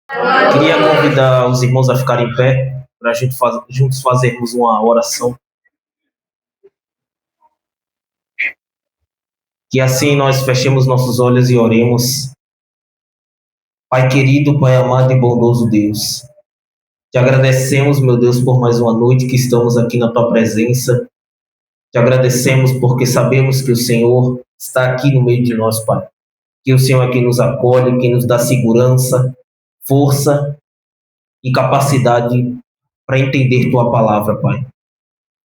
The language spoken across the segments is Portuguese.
Queria convidar os irmãos a ficarem em pé para a gente juntos fazermos uma oração. Que assim nós fechemos nossos olhos e oremos. Pai querido, Pai amado e bondoso Deus, te agradecemos, meu Deus, por mais uma noite que estamos aqui na tua presença. Te agradecemos porque sabemos que o Senhor está aqui no meio de nós, Pai. Que o Senhor é quem nos acolhe, quem nos dá segurança, força e capacidade para entender tua palavra, Pai.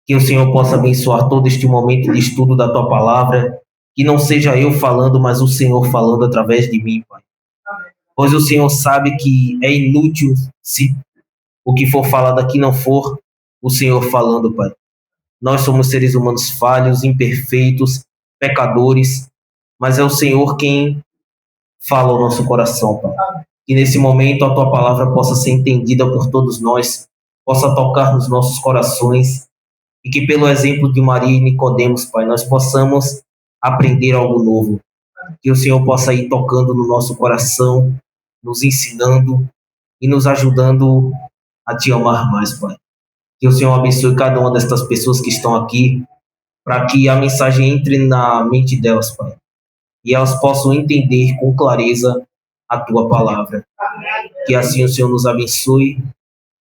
Que o Senhor possa abençoar todo este momento de estudo da tua palavra, que não seja eu falando, mas o Senhor falando através de mim, Pai. Pois o Senhor sabe que é inútil se o que for falado aqui não for o Senhor falando, Pai. Nós somos seres humanos falhos, imperfeitos, pecadores, mas é o Senhor quem fala ao nosso coração, Pai. Que nesse momento a tua palavra possa ser entendida por todos nós, possa tocar nos nossos corações e que pelo exemplo de Maria e Nicodemos, Pai, nós possamos aprender algo novo. Que o Senhor possa ir tocando no nosso coração, nos ensinando e nos ajudando a te amar mais, Pai. Que o Senhor abençoe cada uma destas pessoas que estão aqui, para que a mensagem entre na mente delas, Pai, e elas possam entender com clareza a tua palavra. Que assim o Senhor nos abençoe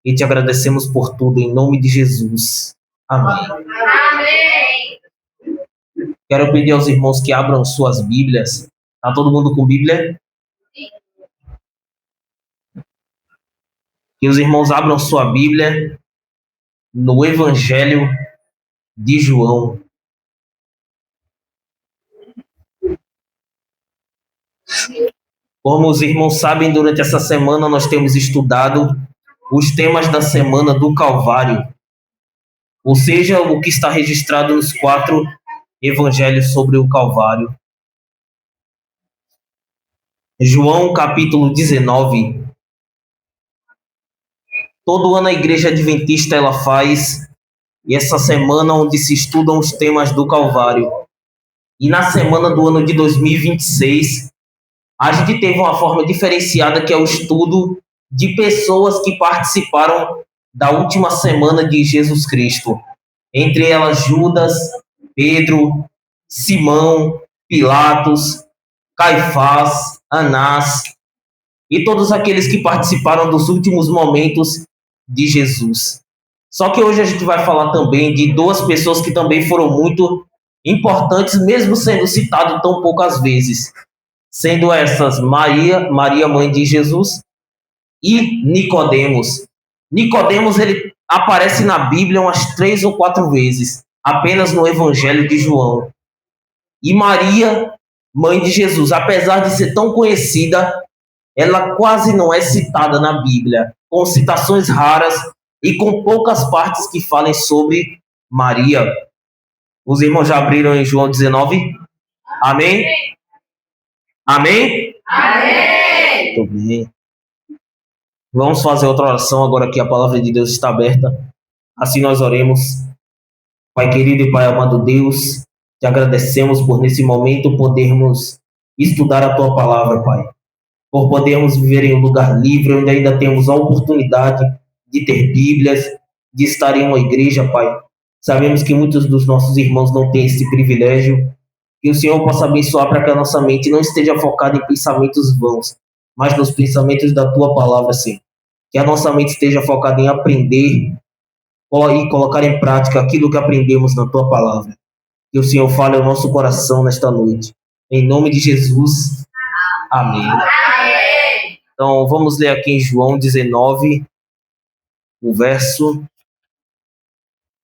e te agradecemos por tudo, em nome de Jesus. Amém. Amém. Quero pedir aos irmãos que abram suas Bíblias. Está todo mundo com Bíblia? Que os irmãos abram sua Bíblia no Evangelho de João. Como os irmãos sabem, durante essa semana nós temos estudado os temas da semana do Calvário, ou seja, o que está registrado nos 4 evangelhos sobre o Calvário. João capítulo 19. Todo ano a Igreja Adventista ela faz essa semana onde se estudam os temas do Calvário. E na semana do ano de 2026, a gente teve uma forma diferenciada que é o estudo de pessoas que participaram da última semana de Jesus Cristo. Entre elas Judas, Pedro, Simão, Pilatos, Caifás, Anás e todos aqueles que participaram dos últimos momentos de Jesus. Só que hoje a gente vai falar também de 2 pessoas que também foram muito importantes, mesmo sendo citado tão poucas vezes. Sendo essas Maria, mãe de Jesus, e Nicodemos. Nicodemos, ele aparece na Bíblia umas 3 ou 4 vezes, apenas no Evangelho de João. E Maria, mãe de Jesus, apesar de ser tão conhecida, ela quase não é citada na Bíblia, com citações raras e com poucas partes que falem sobre Maria. Os irmãos já abriram em João 19? Amém? Amém? Amém. Muito bem. Vamos fazer outra oração agora que a palavra de Deus está aberta. Assim nós oremos. Pai querido e Pai amado Deus, te agradecemos por nesse momento podermos estudar a tua palavra, Pai. Por podermos viver em um lugar livre, onde ainda temos a oportunidade de ter Bíblias, de estar em uma igreja, Pai. Sabemos que muitos dos nossos irmãos não têm esse privilégio. Que o Senhor possa abençoar para que a nossa mente não esteja focada em pensamentos vãos, mas nos pensamentos da tua palavra, Senhor. Que a nossa mente esteja focada em aprender e colocar em prática aquilo que aprendemos na tua palavra. Que o Senhor fale ao nosso coração nesta noite. Em nome de Jesus. Amém. Amém. Então, vamos ler aqui em João 19, o verso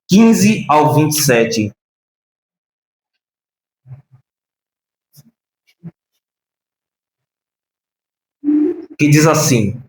15 ao 27. Que diz assim: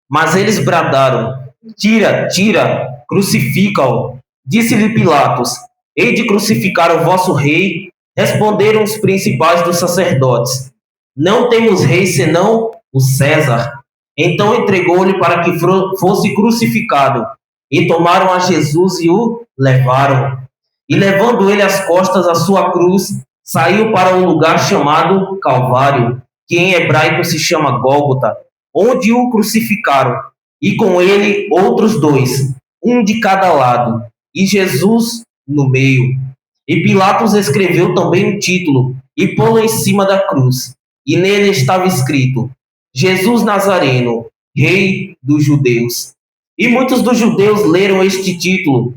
Mas eles bradaram: Tira, tira, crucifica-o. Disse-lhe Pilatos: Hei de crucificar o vosso rei? Responderam os principais dos sacerdotes: Não temos rei senão o César. Então entregou-lhe para que fosse crucificado. E tomaram a Jesus e o levaram. E levando ele às costas a sua cruz, saiu para um lugar chamado Calvário, que em hebraico se chama Gólgota, onde o crucificaram, e com ele outros dois, um de cada lado, e Jesus no meio. E Pilatos escreveu também um título e pô-lo em cima da cruz. E nele estava escrito: Jesus Nazareno, Rei dos Judeus. E muitos dos judeus leram este título,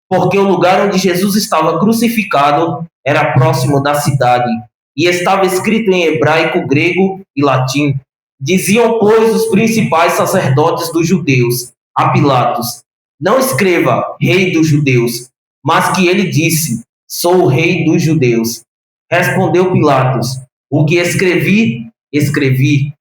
porque o lugar onde Jesus estava crucificado era próximo da cidade, e estava escrito em hebraico, grego e latim. Diziam, pois, os principais sacerdotes dos judeus a Pilatos: não escreva Rei dos Judeus, mas que ele disse: sou o Rei dos Judeus. Respondeu Pilatos: o que escrevi, escrevi.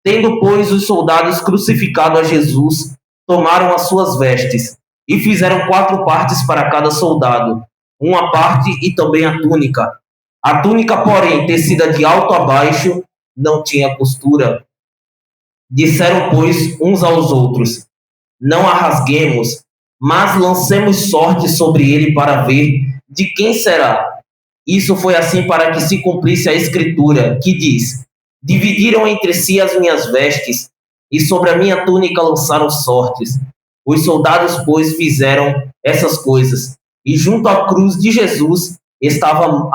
Tendo, pois, os soldados crucificado a Jesus, tomaram as suas vestes e fizeram 4 partes para cada soldado, uma parte e também a túnica. A túnica, porém, tecida de alto a baixo, não tinha costura. Disseram, pois, uns aos outros: não a rasguemos, mas lancemos sorte sobre ele para ver de quem será. Isso foi assim para que se cumprisse a escritura, que diz: dividiram entre si as minhas vestes, e sobre a minha túnica lançaram sortes. Os soldados, pois, fizeram essas coisas. E junto à cruz de Jesus estava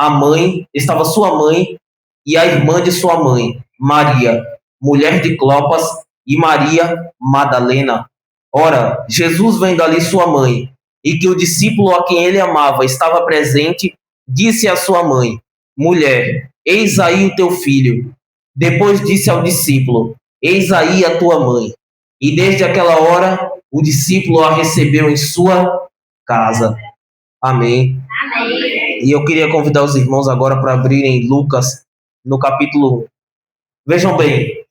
sua mãe e a irmã de sua mãe, Maria, mulher de Clopas, e Maria Madalena. Ora, Jesus, vendo ali sua mãe, e que o discípulo a quem ele amava estava presente, disse à sua mãe: mulher, eis aí o teu filho. Depois disse ao discípulo: eis aí a tua mãe. E desde aquela hora, o discípulo a recebeu em sua casa. Amém. Amém. E eu queria convidar os irmãos agora para abrirem Lucas, no capítulo 1. Vejam bem,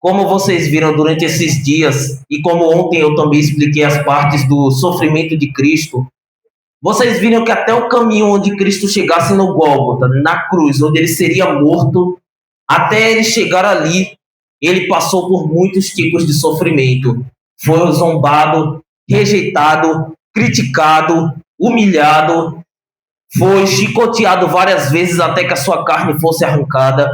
como vocês viram durante esses dias, e como ontem eu também expliquei as partes do sofrimento de Cristo, vocês viram que até o caminho onde Cristo chegasse no Gólgota, na cruz, onde ele seria morto, até ele chegar ali, ele passou por muitos tipos de sofrimento. Foi zombado, rejeitado, criticado, humilhado, foi chicoteado várias vezes até que a sua carne fosse arrancada,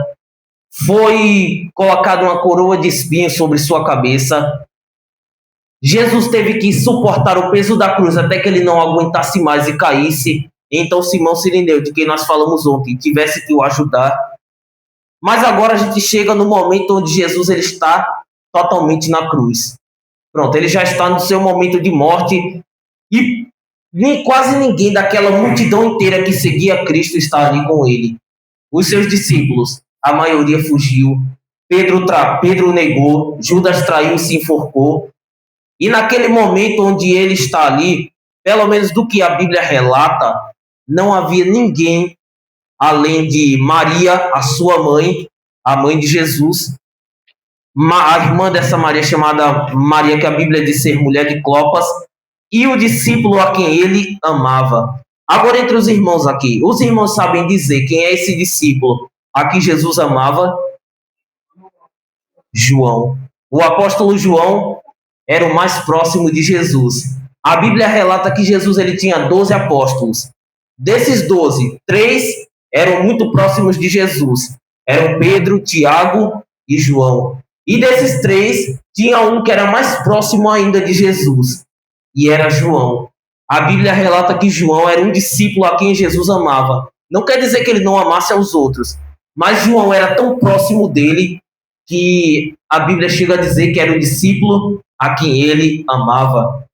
foi colocada uma coroa de espinhos sobre sua cabeça. Jesus teve que suportar o peso da cruz até que ele não aguentasse mais e caísse. Então Simão Cirineu, de quem nós falamos ontem, tivesse que o ajudar. Mas agora a gente chega no momento onde Jesus ele está totalmente na cruz. Pronto, ele já está no seu momento de morte e quase ninguém daquela multidão inteira que seguia Cristo está ali com ele. Os seus discípulos, a maioria fugiu. Pedro negou, Judas traiu e se enforcou. E naquele momento onde ele está ali, pelo menos do que a Bíblia relata, não havia ninguém além de Maria, a sua mãe, a mãe de Jesus, a irmã dessa Maria chamada Maria, que a Bíblia diz ser mulher de Clopas, e o discípulo a quem ele amava. Agora, entre os irmãos aqui, os irmãos sabem dizer quem é esse discípulo a quem Jesus amava? João. O apóstolo João era o mais próximo de Jesus. A Bíblia relata que Jesus ele tinha 12 apóstolos. Desses 12, 3 eram muito próximos de Jesus. Eram Pedro, Tiago e João. E desses 3, tinha um que era mais próximo ainda de Jesus. E era João. A Bíblia relata que João era um discípulo a quem Jesus amava. Não quer dizer que ele não amasse aos outros. Mas João era tão próximo dele que a Bíblia chega a dizer que era o discípulo a quem ele amava.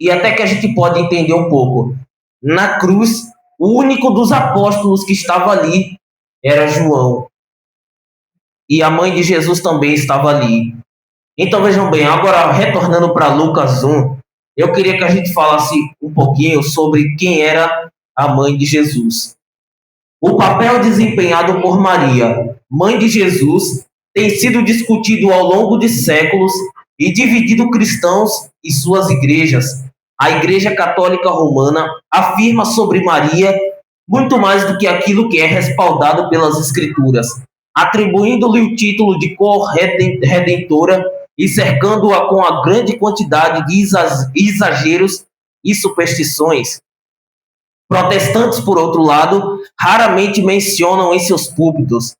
E até que a gente pode entender um pouco. Na cruz, o único dos apóstolos que estava ali era João. E a mãe de Jesus também estava ali. Então vejam bem, agora retornando para Lucas 1, eu queria que a gente falasse um pouquinho sobre quem era a mãe de Jesus. O papel desempenhado por Maria, mãe de Jesus, tem sido discutido ao longo de séculos e dividido cristãos e suas igrejas. A Igreja Católica Romana afirma sobre Maria muito mais do que aquilo que é respaldado pelas Escrituras, atribuindo-lhe o título de corredentora e cercando-a com a grande quantidade de exageros e superstições. Protestantes, por outro lado, raramente mencionam em seus púlpitos.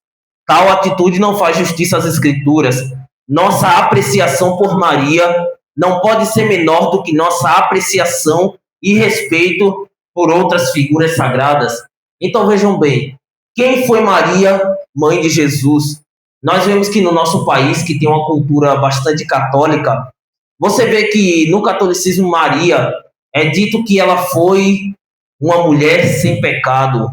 Tal atitude não faz justiça às Escrituras, nossa apreciação por Maria não pode ser menor do que nossa apreciação e respeito por outras figuras sagradas. Então vejam bem, quem foi Maria, mãe de Jesus? Nós vemos que no nosso país, que tem uma cultura bastante católica, você vê que no catolicismo Maria é dito que ela foi uma mulher sem pecado.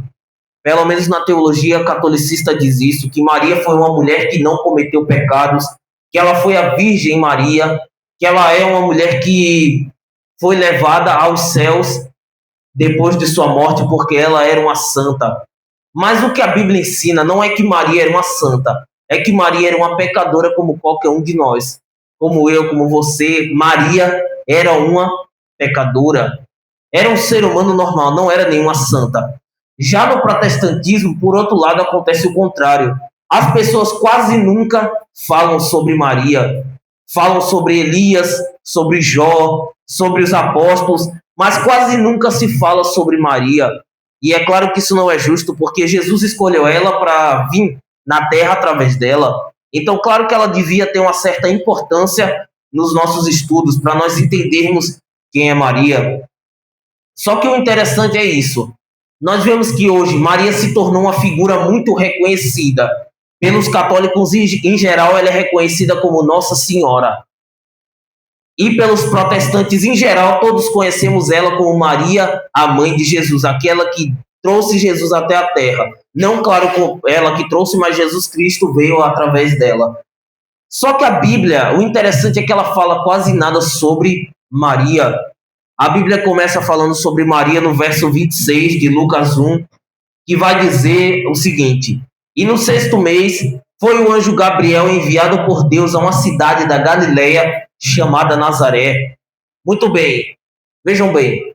Pelo menos na teologia catolicista diz isso, que Maria foi uma mulher que não cometeu pecados, que ela foi a Virgem Maria, que ela é uma mulher que foi levada aos céus depois de sua morte, porque ela era uma santa. Mas o que a Bíblia ensina não é que Maria era uma santa, é que Maria era uma pecadora como qualquer um de nós. Como eu, como você, Maria era uma pecadora. Era um ser humano normal, não era nenhuma santa. Já no protestantismo, por outro lado, acontece o contrário. As pessoas quase nunca falam sobre Maria, falam sobre Elias, sobre Jó, sobre os apóstolos, mas quase nunca se fala sobre Maria. E é claro que isso não é justo, porque Jesus escolheu ela para vir na terra através dela. Então, claro que ela devia ter uma certa importância nos nossos estudos, para nós entendermos quem é Maria. Só que o interessante é isso. Nós vemos que hoje Maria se tornou uma figura muito reconhecida. Pelos católicos em geral, ela é reconhecida como Nossa Senhora. E pelos protestantes em geral, todos conhecemos ela como Maria, a mãe de Jesus, aquela que trouxe Jesus até a terra. Não, claro, com ela que trouxe, mas Jesus Cristo veio através dela. Só que a Bíblia, o interessante é que ela fala quase nada sobre Maria. A Bíblia começa falando sobre Maria no verso 26 de Lucas 1, que vai dizer o seguinte: e no 6º mês foi o anjo Gabriel enviado por Deus a uma cidade da Galileia chamada Nazaré. Muito bem, vejam bem.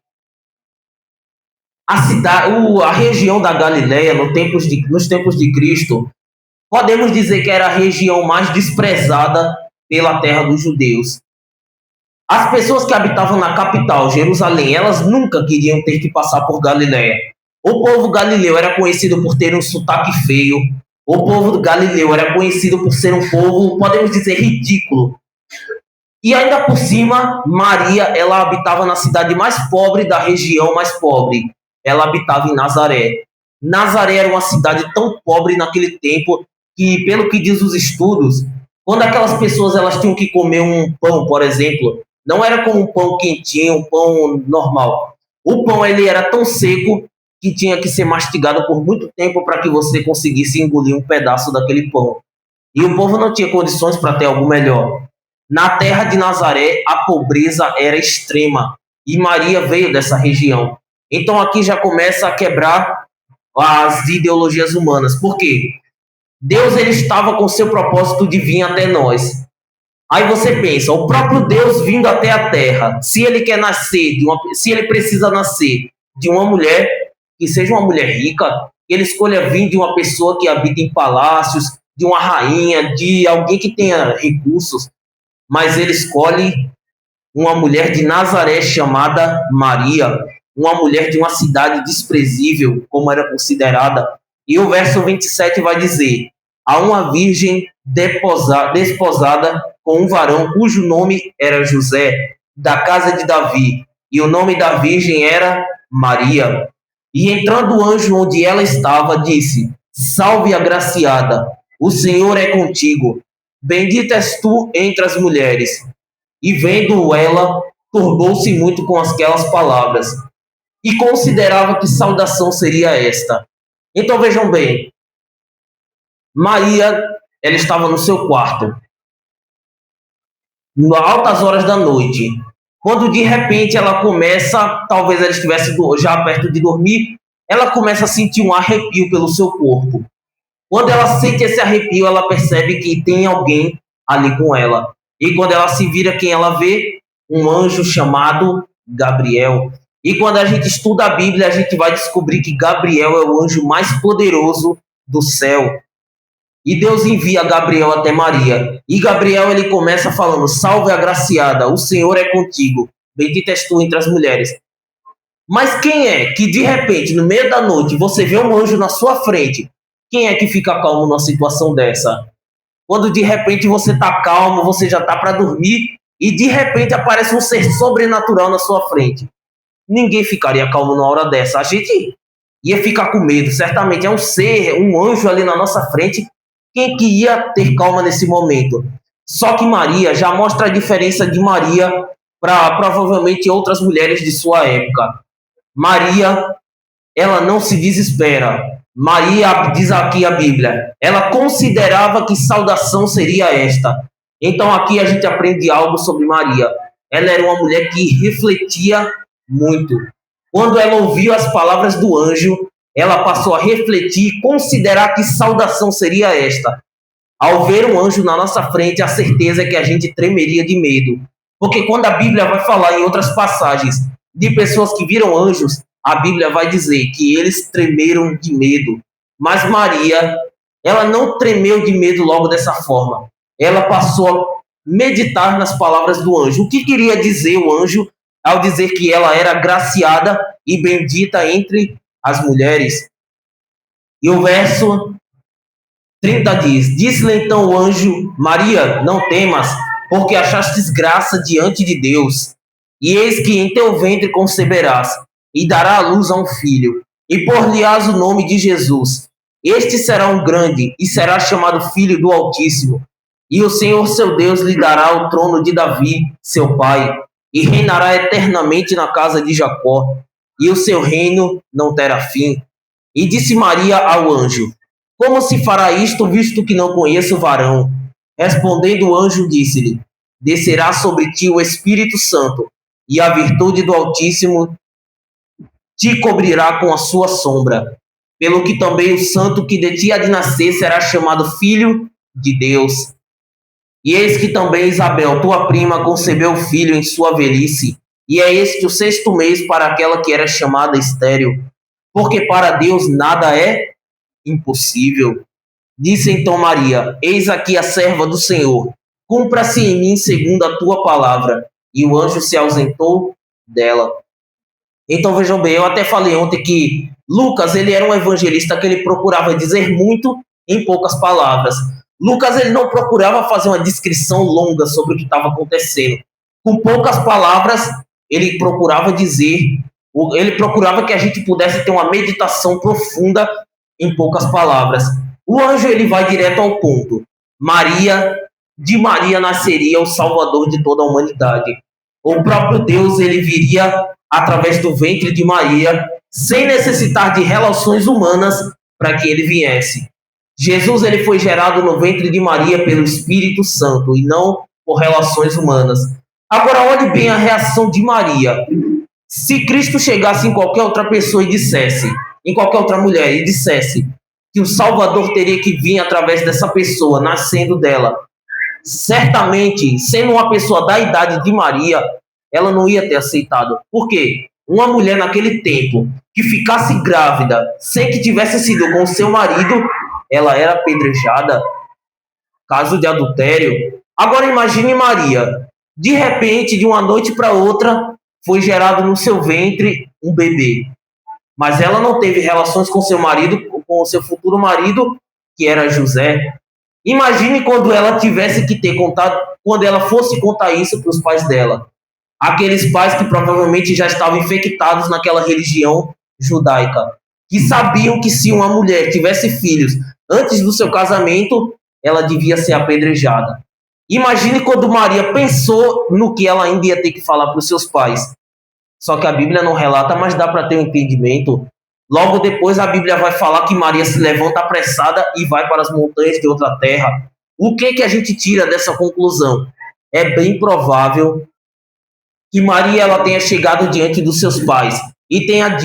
A região da Galileia, nos tempos de Cristo, podemos dizer que era a região mais desprezada pela terra dos judeus. As pessoas que habitavam na capital, Jerusalém, elas nunca queriam ter que passar por Galileia. O povo galileu era conhecido por ter um sotaque feio. O povo galileu era conhecido por ser um povo, podemos dizer, ridículo. E ainda por cima, Maria, ela habitava na cidade mais pobre da região mais pobre. Ela habitava em Nazaré. Nazaré era uma cidade tão pobre naquele tempo que, pelo que diz os estudos, quando aquelas pessoas elas tinham que comer um pão, por exemplo, não era como um pão quentinho, um pão normal. O pão ele era tão seco que tinha que ser mastigado por muito tempo para que você conseguisse engolir um pedaço daquele pão. E o povo não tinha condições para ter algo melhor. Na terra de Nazaré, a pobreza era extrema. E Maria veio dessa região. Então aqui já começa a quebrar as ideologias humanas. Por quê? Deus ele estava com seu propósito de vir até nós. Aí você pensa, o próprio Deus vindo até a terra, se ele quer nascer, se ele precisa nascer de uma mulher, que seja uma mulher rica, ele escolha vir de uma pessoa que habita em palácios, de uma rainha, de alguém que tenha recursos, mas ele escolhe uma mulher de Nazaré chamada Maria, uma mulher de uma cidade desprezível, como era considerada. E o verso 27 vai dizer, a uma virgem desposada com um varão cujo nome era José, da casa de Davi, e o nome da virgem era Maria. E entrando o anjo onde ela estava, disse, salve agraciada, o Senhor é contigo, bendita és tu entre as mulheres. E vendo ela, turbou-se muito com aquelas palavras, e considerava que saudação seria esta. Então vejam bem, Maria, ela estava no seu quarto, em altas horas da noite, quando de repente ela começa, talvez ela estivesse já perto de dormir, ela começa a sentir um arrepio pelo seu corpo. Quando ela sente esse arrepio, ela percebe que tem alguém ali com ela. E quando ela se vira, quem ela vê? Um anjo chamado Gabriel. E quando a gente estuda a Bíblia, a gente vai descobrir que Gabriel é o anjo mais poderoso do céu. E Deus envia Gabriel até Maria. E Gabriel ele começa falando, salve agraciada, o Senhor é contigo, bendita és tu entre as mulheres. Mas quem é que de repente, no meio da noite, você vê um anjo na sua frente? Quem é que fica calmo numa situação dessa? quando de repente você está calmo, você já está para dormir, e de repente aparece um ser sobrenatural na sua frente. Ninguém ficaria calmo na hora dessa. A gente ia ficar com medo. Certamente é um ser, um anjo ali na nossa frente. Quem que ia ter calma nesse momento? Só que Maria já mostra a diferença de Maria para provavelmente outras mulheres de sua época. Maria, ela não se desespera. Maria, diz aqui a Bíblia, ela considerava que saudação seria esta. Então aqui a gente aprende algo sobre Maria. Ela era uma mulher que refletia muito. Quando ela ouviu as palavras do anjo, ela passou a refletir e considerar que saudação seria esta. Ao ver um anjo na nossa frente, a certeza é que a gente tremeria de medo. Porque quando a Bíblia vai falar em outras passagens de pessoas que viram anjos, a Bíblia vai dizer que eles tremeram de medo. Mas Maria, ela não tremeu de medo logo dessa forma. Ela passou a meditar nas palavras do anjo. O que queria dizer o anjo ao dizer que ela era agraciada e bendita entre as mulheres? E o verso 30 diz: Disse-lhe então o anjo: Maria, não temas, porque achastes graça diante de Deus. E eis que em teu ventre conceberás, e dará à luz a um filho, e por-lhe-ás o nome de Jesus. Este será um grande, e será chamado Filho do Altíssimo. E o Senhor seu Deus lhe dará o trono de Davi, seu pai, e reinará eternamente na casa de Jacó, e o seu reino não terá fim. E disse Maria ao anjo: Como se fará isto, visto que não conheço o varão? Respondendo o anjo, disse-lhe: Descerá sobre ti o Espírito Santo, e a virtude do Altíssimo te cobrirá com a sua sombra. Pelo que também o santo que de ti há de nascer será chamado Filho de Deus. E eis que também Isabel, tua prima, concebeu filho em sua velhice, e é este o 6º mês para aquela que era chamada estéril, porque para Deus nada é impossível. Disse então Maria: Eis aqui a serva do Senhor, cumpra-se em mim segundo a tua palavra. E o anjo se ausentou dela. Então vejam bem, eu até falei ontem que Lucas, ele era um evangelista que ele procurava dizer muito em poucas palavras. Lucas, ele não procurava fazer uma descrição longa sobre o que estava acontecendo. Com poucas palavras, ele procurava que a gente pudesse ter uma meditação profunda em poucas palavras. O anjo, ele vai direto ao ponto. De Maria nasceria o Salvador de toda a humanidade. O próprio Deus, ele viria através do ventre de Maria, sem necessitar de relações humanas para que ele viesse. Jesus, ele foi gerado no ventre de Maria pelo Espírito Santo e não por relações humanas. Agora, olhe bem a reação de Maria. Se Cristo chegasse em qualquer outra pessoa e dissesse, em qualquer outra mulher, e dissesse que o Salvador teria que vir através dessa pessoa, nascendo dela, certamente, sendo uma pessoa da idade de Maria, ela não ia ter aceitado. Por quê? Uma mulher naquele tempo que ficasse grávida sem que tivesse sido com seu marido, ela era apedrejada, caso de adultério. Agora imagine Maria, de repente, de uma noite para outra, foi gerado no seu ventre um bebê. Mas ela não teve relações com seu marido, com o seu futuro marido, que era José. Imagine quando ela tivesse que ter contado, quando ela fosse contar isso para os pais dela. Aqueles pais que provavelmente já estavam infectados naquela religião judaica, que sabiam que se uma mulher tivesse filhos antes do seu casamento, ela devia ser apedrejada. Imagine quando Maria pensou no que ela ainda ia ter que falar para os seus pais. Só que a Bíblia não relata, mas dá para ter um entendimento. Logo depois a Bíblia vai falar que Maria se levanta apressada e vai para as montanhas de outra terra. O que a gente tira dessa conclusão? É bem provável que Maria ela tenha chegado diante dos seus pais e tenha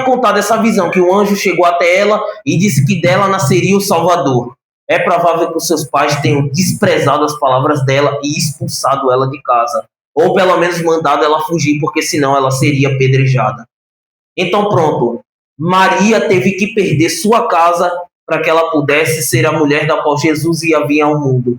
contado essa visão, que o anjo chegou até ela e disse que dela nasceria o Salvador. É provável que os seus pais tenham desprezado as palavras dela e expulsado ela de casa. Ou pelo menos mandado ela fugir, porque senão ela seria apedrejada. Então pronto, Maria teve que perder sua casa para que ela pudesse ser a mulher da qual Jesus ia vir ao mundo.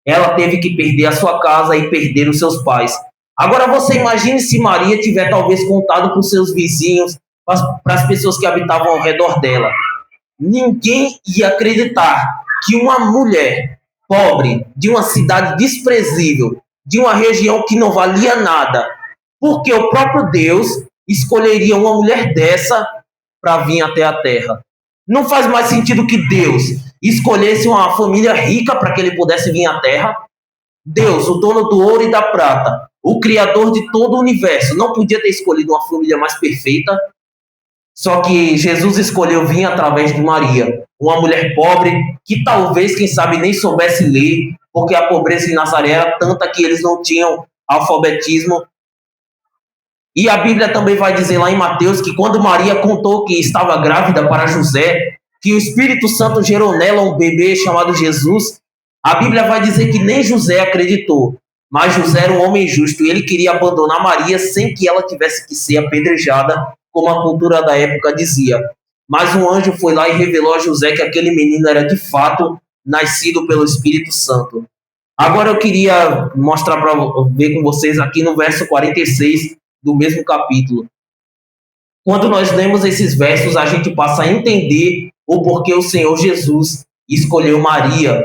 Ela teve que perder a sua casa e perder os seus pais. Agora você imagine se Maria tiver talvez contado para os seus vizinhos, para as pessoas que habitavam ao redor dela. Ninguém ia acreditar. que uma mulher pobre, de uma cidade desprezível, de uma região que não valia nada, porque o próprio Deus escolheria uma mulher dessa para vir até a terra? Não faz mais sentido que Deus escolhesse uma família rica para que ele pudesse vir à terra? Deus, o dono do ouro e da prata, o criador de todo o universo, não podia ter escolhido uma família mais perfeita? Só que Jesus escolheu vir através de Maria, uma mulher pobre que talvez, quem sabe, nem soubesse ler, porque a pobreza em Nazaré era tanta que eles não tinham alfabetismo. E a Bíblia também vai dizer lá em Mateus que quando Maria contou que estava grávida para José, que o Espírito Santo gerou nela um bebê chamado Jesus, a Bíblia vai dizer que nem José acreditou, mas José era um homem justo e ele queria abandonar Maria sem que ela tivesse que ser apedrejada, como a cultura da época dizia. Mas um anjo foi lá e revelou a José que aquele menino era de fato nascido pelo Espírito Santo. Agora eu queria mostrar para ver com vocês aqui no verso 46 do mesmo capítulo. Quando nós lemos esses versos, a gente passa a entender o porquê o Senhor Jesus escolheu Maria.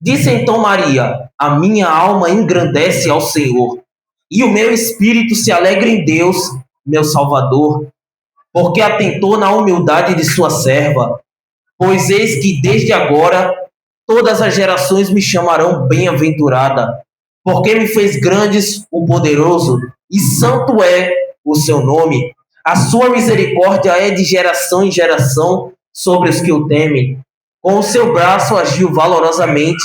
Disse então Maria: a minha alma engrandece ao Senhor, e o meu espírito se alegra em Deus, meu Salvador, porque atentou na humildade de sua serva. Pois eis que desde agora todas as gerações me chamarão bem-aventurada, porque me fez grandes o poderoso, e santo é o seu nome. A sua misericórdia é de geração em geração sobre os que o temem. Com o seu braço agiu valorosamente,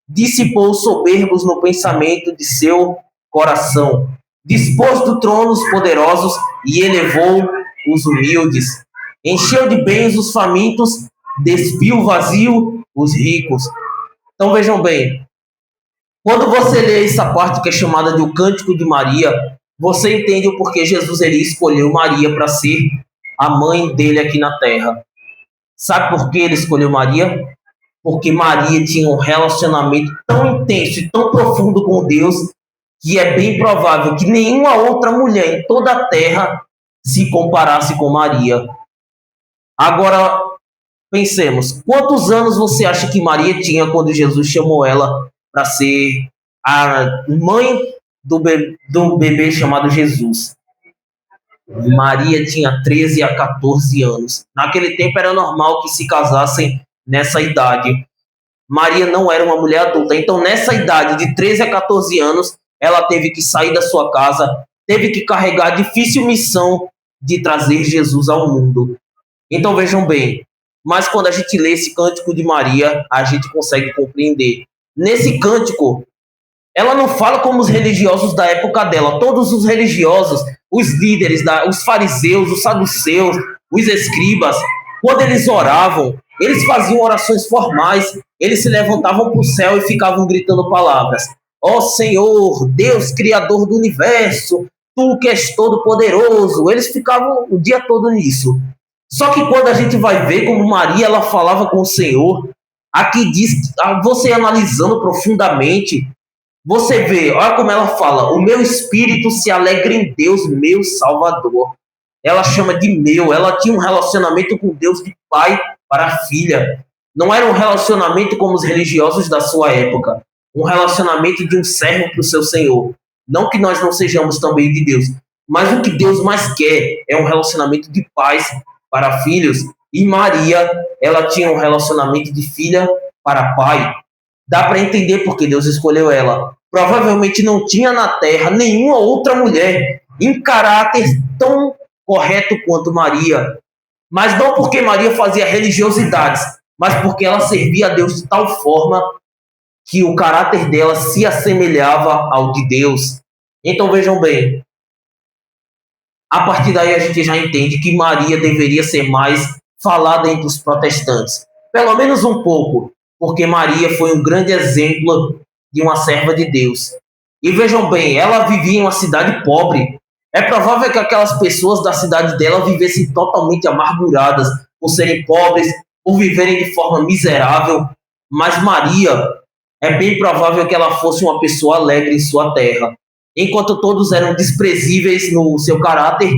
dissipou os soberbos no pensamento de seu coração. Dispôs do trono os poderosos e elevou os humildes. Encheu de bens os famintos, despiu vazio os ricos. Então vejam bem, quando você lê essa parte que é chamada de o Cântico de Maria, você entende o porquê Jesus ele escolheu Maria para ser a mãe dele aqui na terra. Sabe por que ele escolheu Maria? Porque Maria tinha um relacionamento tão intenso e tão profundo com Deus que é bem provável que nenhuma outra mulher em toda a terra se comparasse com Maria. Agora, pensemos, quantos anos você acha que Maria tinha quando Jesus chamou ela para ser a mãe do bebê chamado Jesus? Maria tinha 13 a 14 anos. Naquele tempo era normal que se casassem nessa idade. Maria não era uma mulher adulta. Então, nessa idade de 13 a 14 anos, ela teve que sair da sua casa, teve que carregar a difícil missão de trazer Jesus ao mundo. Então, vejam bem, mas quando a gente lê esse Cântico de Maria, a gente consegue compreender. Nesse cântico, ela não fala como os religiosos da época dela. Todos os religiosos, os líderes, os fariseus, os saduceus, os escribas, quando eles oravam, eles faziam orações formais, eles se levantavam para o céu e ficavam gritando palavras. Ó Senhor, Deus Criador do Universo, Tu que és todo poderoso. Eles ficavam o dia todo nisso. Só que quando a gente vai ver como Maria ela falava com o Senhor, aqui diz, você analisando profundamente, você vê, olha como ela fala: o meu espírito se alegra em Deus, meu Salvador. Ela chama de meu, ela tinha um relacionamento com Deus de pai para filha. Não era um relacionamento como os religiosos da sua época, um relacionamento de um servo para o seu Senhor. Não que nós não sejamos também de Deus, mas o que Deus mais quer é um relacionamento de pais para filhos. E Maria, ela tinha um relacionamento de filha para pai. Dá para entender porque Deus escolheu ela. Provavelmente não tinha na terra nenhuma outra mulher em caráter tão correto quanto Maria. Mas não porque Maria fazia religiosidades, mas porque ela servia a Deus de tal forma que o caráter dela se assemelhava ao de Deus. Então vejam bem, a partir daí a gente já entende que Maria deveria ser mais falada entre os protestantes. Pelo menos um pouco, porque Maria foi um grande exemplo de uma serva de Deus. E vejam bem, ela vivia em uma cidade pobre. É provável que aquelas pessoas da cidade dela vivessem totalmente amarguradas por serem pobres, por viverem de forma miserável. Mas Maria, é bem provável que ela fosse uma pessoa alegre em sua terra. Enquanto todos eram desprezíveis no seu caráter,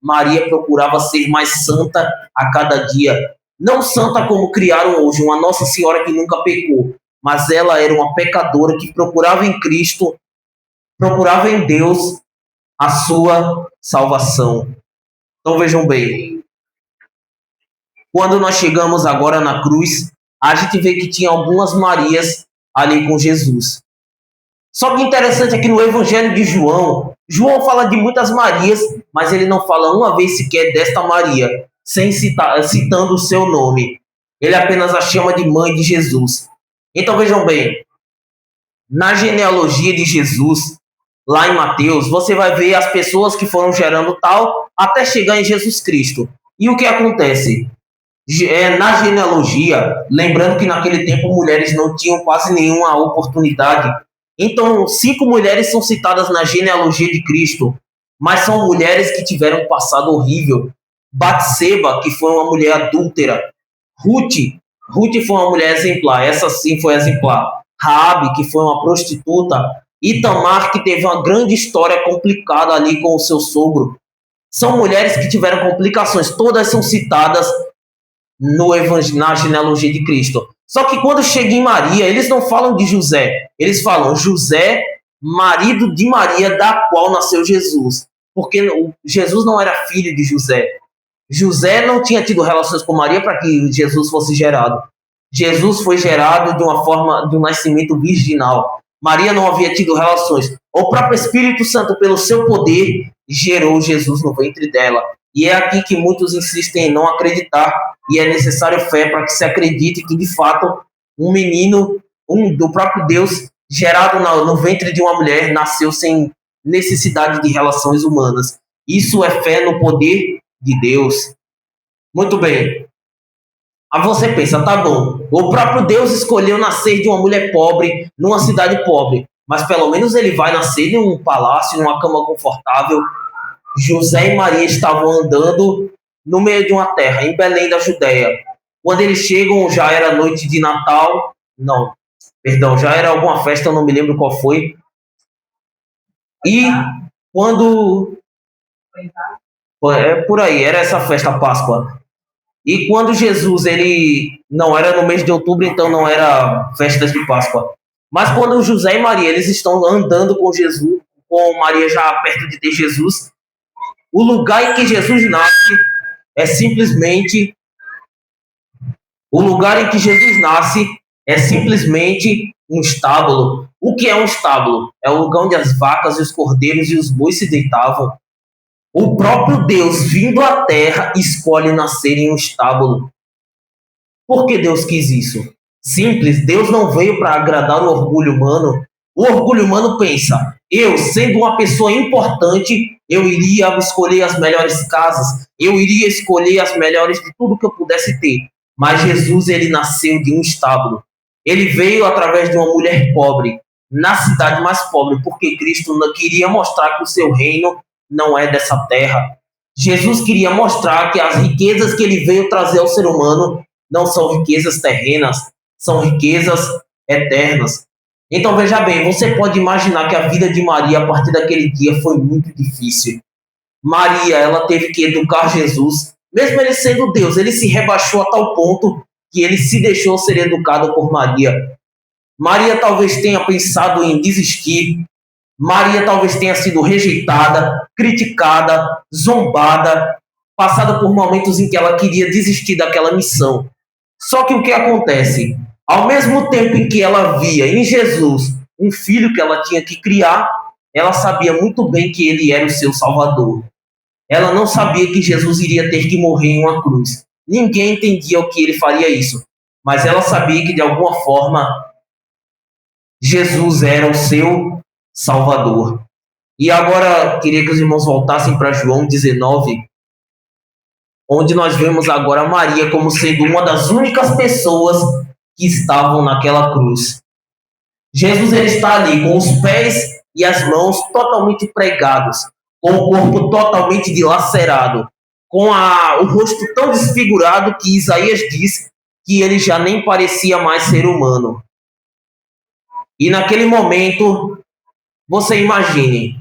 Maria procurava ser mais santa a cada dia. Não santa como criaram hoje, uma Nossa Senhora que nunca pecou, mas ela era uma pecadora que procurava em Cristo, procurava em Deus a sua salvação. Então vejam bem, quando nós chegamos agora na cruz, a gente vê que tinha algumas Marias ali com Jesus. Só que interessante é que no Evangelho de João, João fala de muitas Marias, mas ele não fala uma vez sequer desta Maria, citando o seu nome. Ele apenas a chama de mãe de Jesus. Então vejam bem, na genealogia de Jesus, lá em Mateus, você vai ver as pessoas que foram gerando tal até chegar em Jesus Cristo. E o que acontece? Na genealogia, lembrando que naquele tempo mulheres não tinham quase nenhuma oportunidade. Então, 5 mulheres são citadas na genealogia de Cristo, mas são mulheres que tiveram um passado horrível. Batseba, que foi uma mulher adúltera. Ruth foi uma mulher exemplar, essa sim foi exemplar. Raabe, que foi uma prostituta. E Tamar, que teve uma grande história complicada ali com o seu sogro. São mulheres que tiveram complicações, todas são citadas na genealogia de Cristo. Só que quando chega em Maria, eles não falam de José, eles falam José, marido de Maria, da qual nasceu Jesus. Porque Jesus não era filho de José. José não tinha tido relações com Maria para que Jesus fosse gerado. Jesus foi gerado de uma forma, de um nascimento virginal. Maria não havia tido relações. O próprio Espírito Santo, pelo seu poder, gerou Jesus no ventre dela. E é aqui que muitos insistem em não acreditar, e é necessário fé para que se acredite que, de fato, um menino, do próprio Deus, gerado no ventre de uma mulher, nasceu sem necessidade de relações humanas. Isso é fé no poder de Deus. Muito bem. Aí você pensa, tá bom, o próprio Deus escolheu nascer de uma mulher pobre, numa cidade pobre, mas pelo menos ele vai nascer em um palácio, numa cama confortável. José e Maria estavam andando no meio de uma terra, em Belém da Judéia. Quando eles chegam, já era noite de Natal. Não, perdão, já era alguma festa, eu não me lembro qual foi. E quando... por aí, era essa festa, Páscoa. E quando Jesus, ele não era no mês de outubro, então não era festas de Páscoa. Mas quando José e Maria, eles estão andando com Jesus, com Maria já perto de ter Jesus, o lugar em que Jesus nasce é simplesmente um estábulo. O que é um estábulo? É o lugar onde as vacas, os cordeiros e os bois se deitavam. O próprio Deus, vindo à terra, escolhe nascer em um estábulo. Por que Deus quis isso? Simples, Deus não veio para agradar o orgulho humano. O orgulho humano pensa, eu, sendo uma pessoa importante, eu iria escolher as melhores casas, eu iria escolher as melhores de tudo que eu pudesse ter. Mas Jesus, ele nasceu de um estábulo. Ele veio através de uma mulher pobre, na cidade mais pobre, porque Cristo não queria mostrar que o seu reino não é dessa terra. Jesus queria mostrar que as riquezas que ele veio trazer ao ser humano não são riquezas terrenas, são riquezas eternas. Então veja bem, você pode imaginar que a vida de Maria a partir daquele dia foi muito difícil. Maria, ela teve que educar Jesus, mesmo ele sendo Deus, ele se rebaixou a tal ponto que ele se deixou ser educado por Maria. Maria talvez tenha pensado em desistir, Maria talvez tenha sido rejeitada, criticada, zombada, passada por momentos em que ela queria desistir daquela missão. Só que o que acontece? Ao mesmo tempo em que ela via em Jesus um filho que ela tinha que criar, ela sabia muito bem que ele era o seu Salvador. Ela não sabia que Jesus iria ter que morrer em uma cruz. Ninguém entendia o que ele faria isso. Mas ela sabia que, de alguma forma, Jesus era o seu Salvador. E agora, queria que os irmãos voltassem para João 19, onde nós vemos agora Maria como sendo uma das únicas pessoas que estavam naquela cruz. Jesus, ele está ali com os pés e as mãos totalmente pregados, com o corpo totalmente dilacerado, com o rosto tão desfigurado que Isaías diz que ele já nem parecia mais ser humano. E naquele momento, você imagine,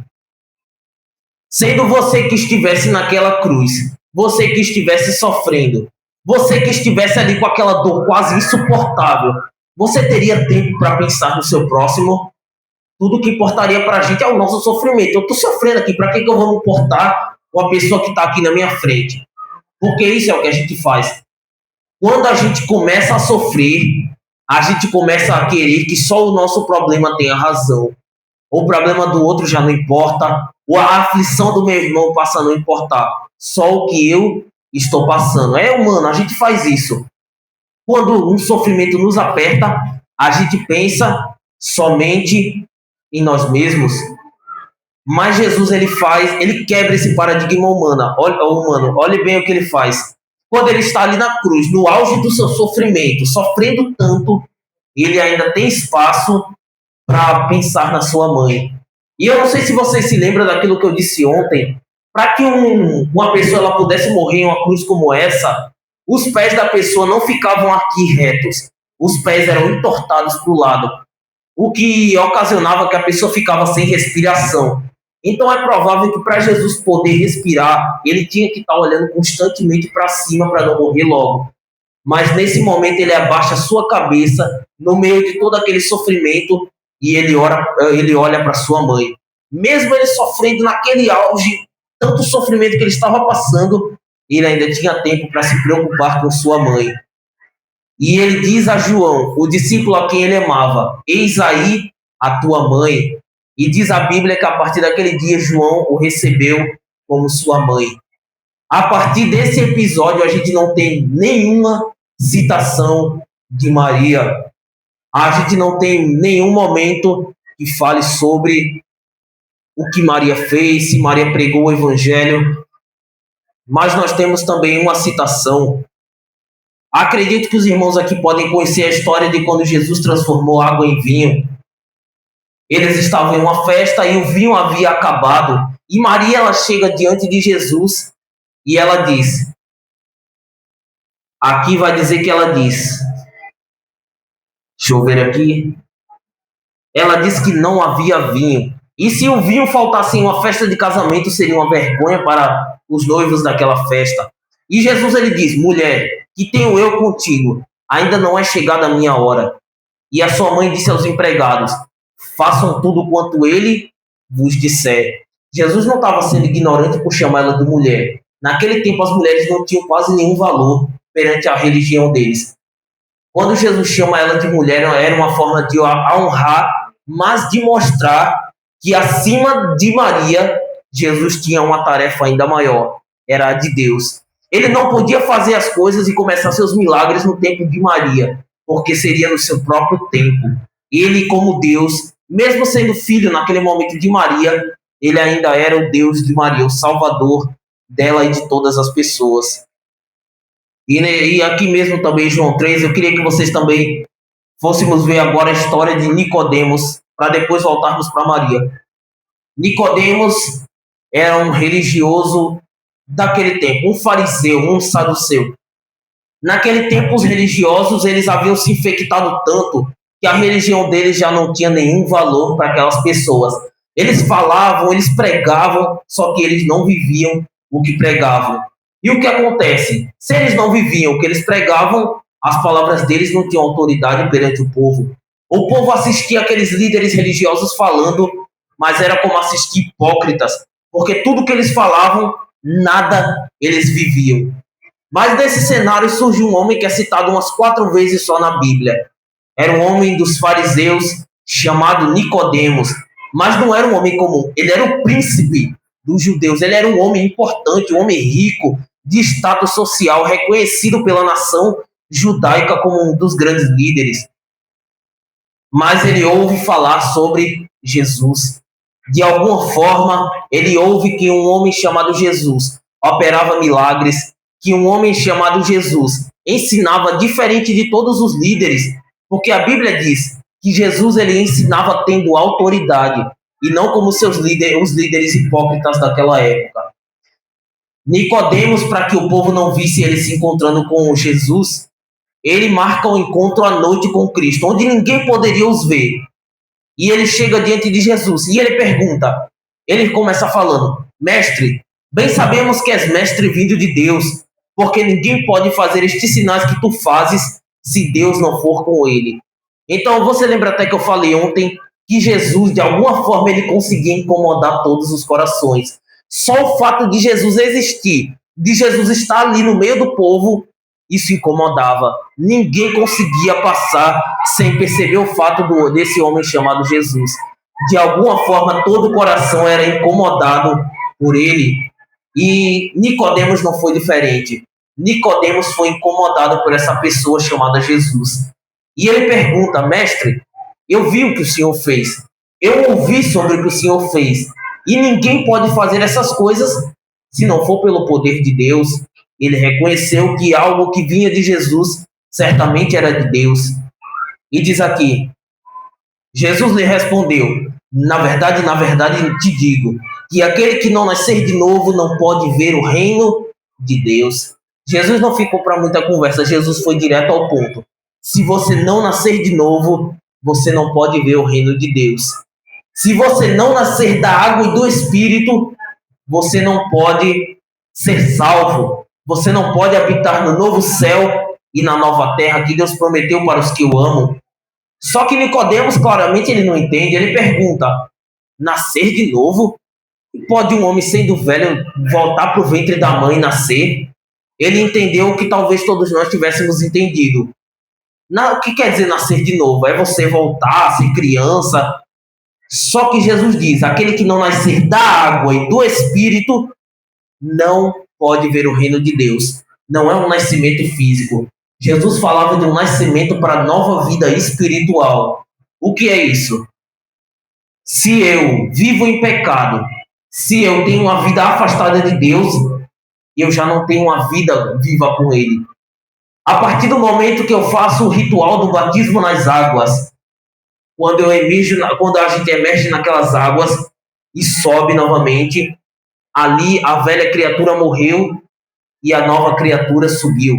sendo você que estivesse naquela cruz, você que estivesse sofrendo, Você que estivesse ali com aquela dor quase insuportável, você teria tempo para pensar no seu próximo? Tudo que importaria para a gente é o nosso sofrimento. Eu estou sofrendo aqui, para que eu vou me importar com a pessoa que está aqui na minha frente? Porque isso é o que a gente faz. Quando a gente começa a sofrer, a gente começa a querer que só o nosso problema tenha razão. O problema do outro já não importa, ou a aflição do meu irmão passa a não importar. Só o que eu estou passando. É humano, a gente faz isso. Quando um sofrimento nos aperta, a gente pensa somente em nós mesmos. Mas Jesus, ele quebra esse paradigma humano. Olhe bem o que ele faz. Quando ele está ali na cruz, no auge do seu sofrimento, sofrendo tanto, ele ainda tem espaço para pensar na sua mãe. E eu não sei se vocês se lembram daquilo que eu disse ontem. Para que uma pessoa ela pudesse morrer em uma cruz como essa, os pés da pessoa não ficavam aqui retos. Os pés eram entortados para o lado, o que ocasionava que a pessoa ficava sem respiração. Então é provável que para Jesus poder respirar, ele tinha que estar olhando constantemente para cima para não morrer logo. Mas nesse momento ele abaixa a sua cabeça no meio de todo aquele sofrimento e ele olha para sua mãe. Mesmo ele sofrendo naquele auge, tanto sofrimento que ele estava passando, ele ainda tinha tempo para se preocupar com sua mãe. E ele diz a João, o discípulo a quem ele amava: eis aí a tua mãe. E diz a Bíblia que a partir daquele dia João o recebeu como sua mãe. A partir desse episódio a gente não tem nenhuma citação de Maria. A gente não tem nenhum momento que fale sobre o que Maria fez, se Maria pregou o evangelho. Mas nós temos também uma citação. Acredito que os irmãos aqui podem conhecer a história de quando Jesus transformou água em vinho. Eles estavam em uma festa e o vinho havia acabado. E Maria, ela chega diante de Jesus e ela diz, aqui vai dizer que ela diz, deixa eu ver aqui, ela disse que não havia vinho. E se o vinho faltasse em uma festa de casamento, seria uma vergonha para os noivos daquela festa. E Jesus, ele diz, mulher, que tenho eu contigo? Ainda não é chegada a minha hora. E a sua mãe disse aos empregados, façam tudo quanto ele vos disser. Jesus não estava sendo ignorante por chamar ela de mulher. Naquele tempo, as mulheres não tinham quase nenhum valor perante a religião deles. Quando Jesus chama ela de mulher, era uma forma de a honrar, mas de mostrar que acima de Maria, Jesus tinha uma tarefa ainda maior, era a de Deus. Ele não podia fazer as coisas e começar seus milagres no tempo de Maria, porque seria no seu próprio tempo. Ele, como Deus, mesmo sendo filho naquele momento de Maria, ele ainda era o Deus de Maria, o Salvador dela e de todas as pessoas. E aqui mesmo também, João 3, eu queria que vocês também fôssemos ver agora a história de Nicodemos, para depois voltarmos para Maria. Nicodemos era um religioso daquele tempo, um fariseu, um saduceu. Naquele tempo, os religiosos eles haviam se infectado tanto que a religião deles já não tinha nenhum valor para aquelas pessoas. Eles falavam, eles pregavam, só que eles não viviam o que pregavam. E o que acontece? Se eles não viviam o que eles pregavam, as palavras deles não tinham autoridade perante o povo. O povo assistia aqueles líderes religiosos falando, mas era como assistir hipócritas, porque tudo que eles falavam, nada eles viviam. Mas nesse cenário surge um homem que é citado umas 4 vezes só na Bíblia. Era um homem dos fariseus chamado Nicodemos, mas não era um homem comum, ele era o príncipe dos judeus, ele era um homem importante, um homem rico, de status social, reconhecido pela nação judaica como um dos grandes líderes. Mas ele ouve falar sobre Jesus. De alguma forma, ele ouve que um homem chamado Jesus operava milagres, que um homem chamado Jesus ensinava diferente de todos os líderes, porque a Bíblia diz que Jesus ele ensinava tendo autoridade, e não como os líderes hipócritas daquela época. Nicodemos, para que o povo não visse ele se encontrando com Jesus, ele marca um encontro à noite com Cristo, onde ninguém poderia os ver. E ele chega diante de Jesus e ele pergunta, ele começa falando, mestre, bem sabemos que és mestre vindo de Deus, porque ninguém pode fazer estes sinais que tu fazes se Deus não for com ele. Então você lembra até que eu falei ontem que Jesus, de alguma forma, ele conseguia incomodar todos os corações. Só o fato de Jesus existir, de Jesus estar ali no meio do povo, isso incomodava. Ninguém conseguia passar sem perceber o fato desse homem chamado Jesus. De alguma forma, todo o coração era incomodado por ele. E Nicodemos não foi diferente. Nicodemos foi incomodado por essa pessoa chamada Jesus. E ele pergunta: mestre, eu vi o que o Senhor fez. Eu ouvi sobre o que o Senhor fez. E ninguém pode fazer essas coisas se não for pelo poder de Deus. Ele reconheceu que algo que vinha de Jesus certamente era de Deus. E diz aqui, Jesus lhe respondeu: na verdade, te digo, que aquele que não nascer de novo não pode ver o reino de Deus. Jesus não ficou para muita conversa, Jesus foi direto ao ponto. Se você não nascer de novo, você não pode ver o reino de Deus. Se você não nascer da água e do Espírito, você não pode ser salvo. Você não pode habitar no novo céu e na nova terra que Deus prometeu para os que o amam. Só que Nicodemos, claramente, ele não entende. Ele pergunta: nascer de novo? Pode um homem sendo velho voltar para o ventre da mãe e nascer? Ele entendeu o que talvez todos nós tivéssemos entendido. O que quer dizer nascer de novo? É você voltar a ser criança. Só que Jesus diz: aquele que não nascer da água e do Espírito não pode ver o reino de Deus. Não é um nascimento físico. Jesus falava de um nascimento para a nova vida espiritual. O que é isso? Se eu vivo em pecado, se eu tenho uma vida afastada de Deus, eu já não tenho uma vida viva com Ele. A partir do momento que eu faço o ritual do batismo nas águas, quando a gente emerge naquelas águas e sobe novamente, ali a velha criatura morreu e a nova criatura subiu.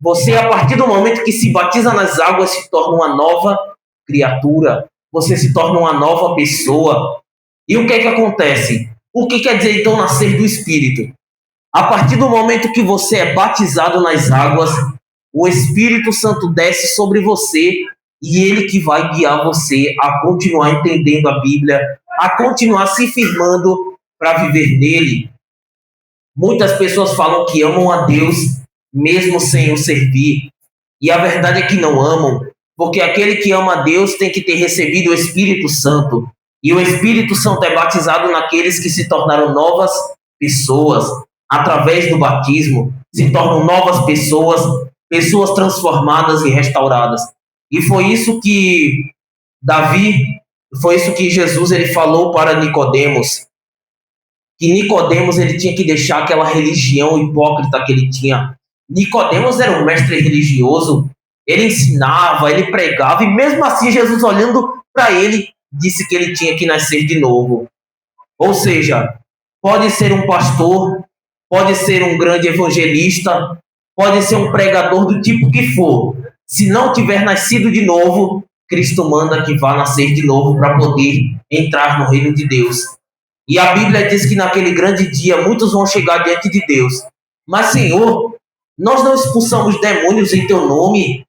Você, a partir do momento que se batiza nas águas, se torna uma nova criatura. Você se torna uma nova pessoa. E o que é que acontece? O que quer dizer, então, nascer do Espírito? A partir do momento que você é batizado nas águas, o Espírito Santo desce sobre você e ele que vai guiar você a continuar entendendo a Bíblia, a continuar se firmando para viver nele. Muitas pessoas falam que amam a Deus mesmo sem o servir. E a verdade é que não amam, porque aquele que ama a Deus tem que ter recebido o Espírito Santo. E o Espírito Santo é batizado naqueles que se tornaram novas pessoas. Através do batismo, se tornam novas pessoas, pessoas transformadas e restauradas. E foi isso que Jesus ele falou para Nicodemos, que Nicodemos ele tinha que deixar aquela religião hipócrita que ele tinha. Nicodemos era um mestre religioso, ele ensinava, ele pregava, e mesmo assim Jesus, olhando para ele, disse que ele tinha que nascer de novo. Ou seja, pode ser um pastor, pode ser um grande evangelista, pode ser um pregador do tipo que for. Se não tiver nascido de novo, Cristo manda que vá nascer de novo para poder entrar no reino de Deus. E a Bíblia diz que naquele grande dia muitos vão chegar diante de Deus. Mas, Senhor, nós não expulsamos demônios em teu nome,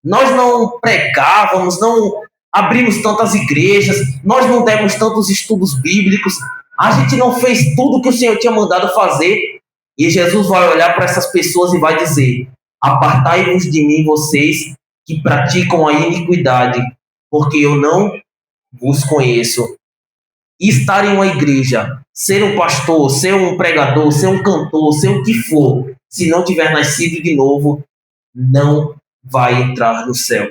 nós não pregávamos, não abrimos tantas igrejas, nós não demos tantos estudos bíblicos, a gente não fez tudo o que o Senhor tinha mandado fazer. E Jesus vai olhar para essas pessoas e vai dizer: apartai-vos de mim, vocês que praticam a iniquidade, porque eu não vos conheço. E estar em uma igreja, ser um pastor, ser um pregador, ser um cantor, ser o que for, se não tiver nascido de novo, não vai entrar no céu.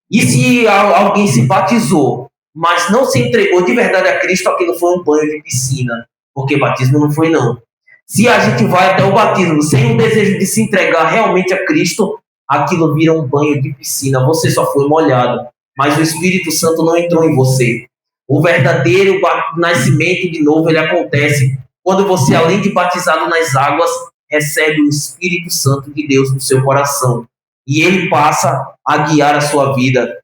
E se alguém se batizou, mas não se entregou de verdade a Cristo, aquilo foi um banho de piscina, porque batismo não foi não. Se a gente vai até o batismo sem o desejo de se entregar realmente a Cristo, aquilo vira um banho de piscina, você só foi molhado, mas o Espírito Santo não entrou em você. O verdadeiro nascimento de novo, ele acontece quando você, além de batizado nas águas, recebe o Espírito Santo de Deus no seu coração. E ele passa a guiar a sua vida.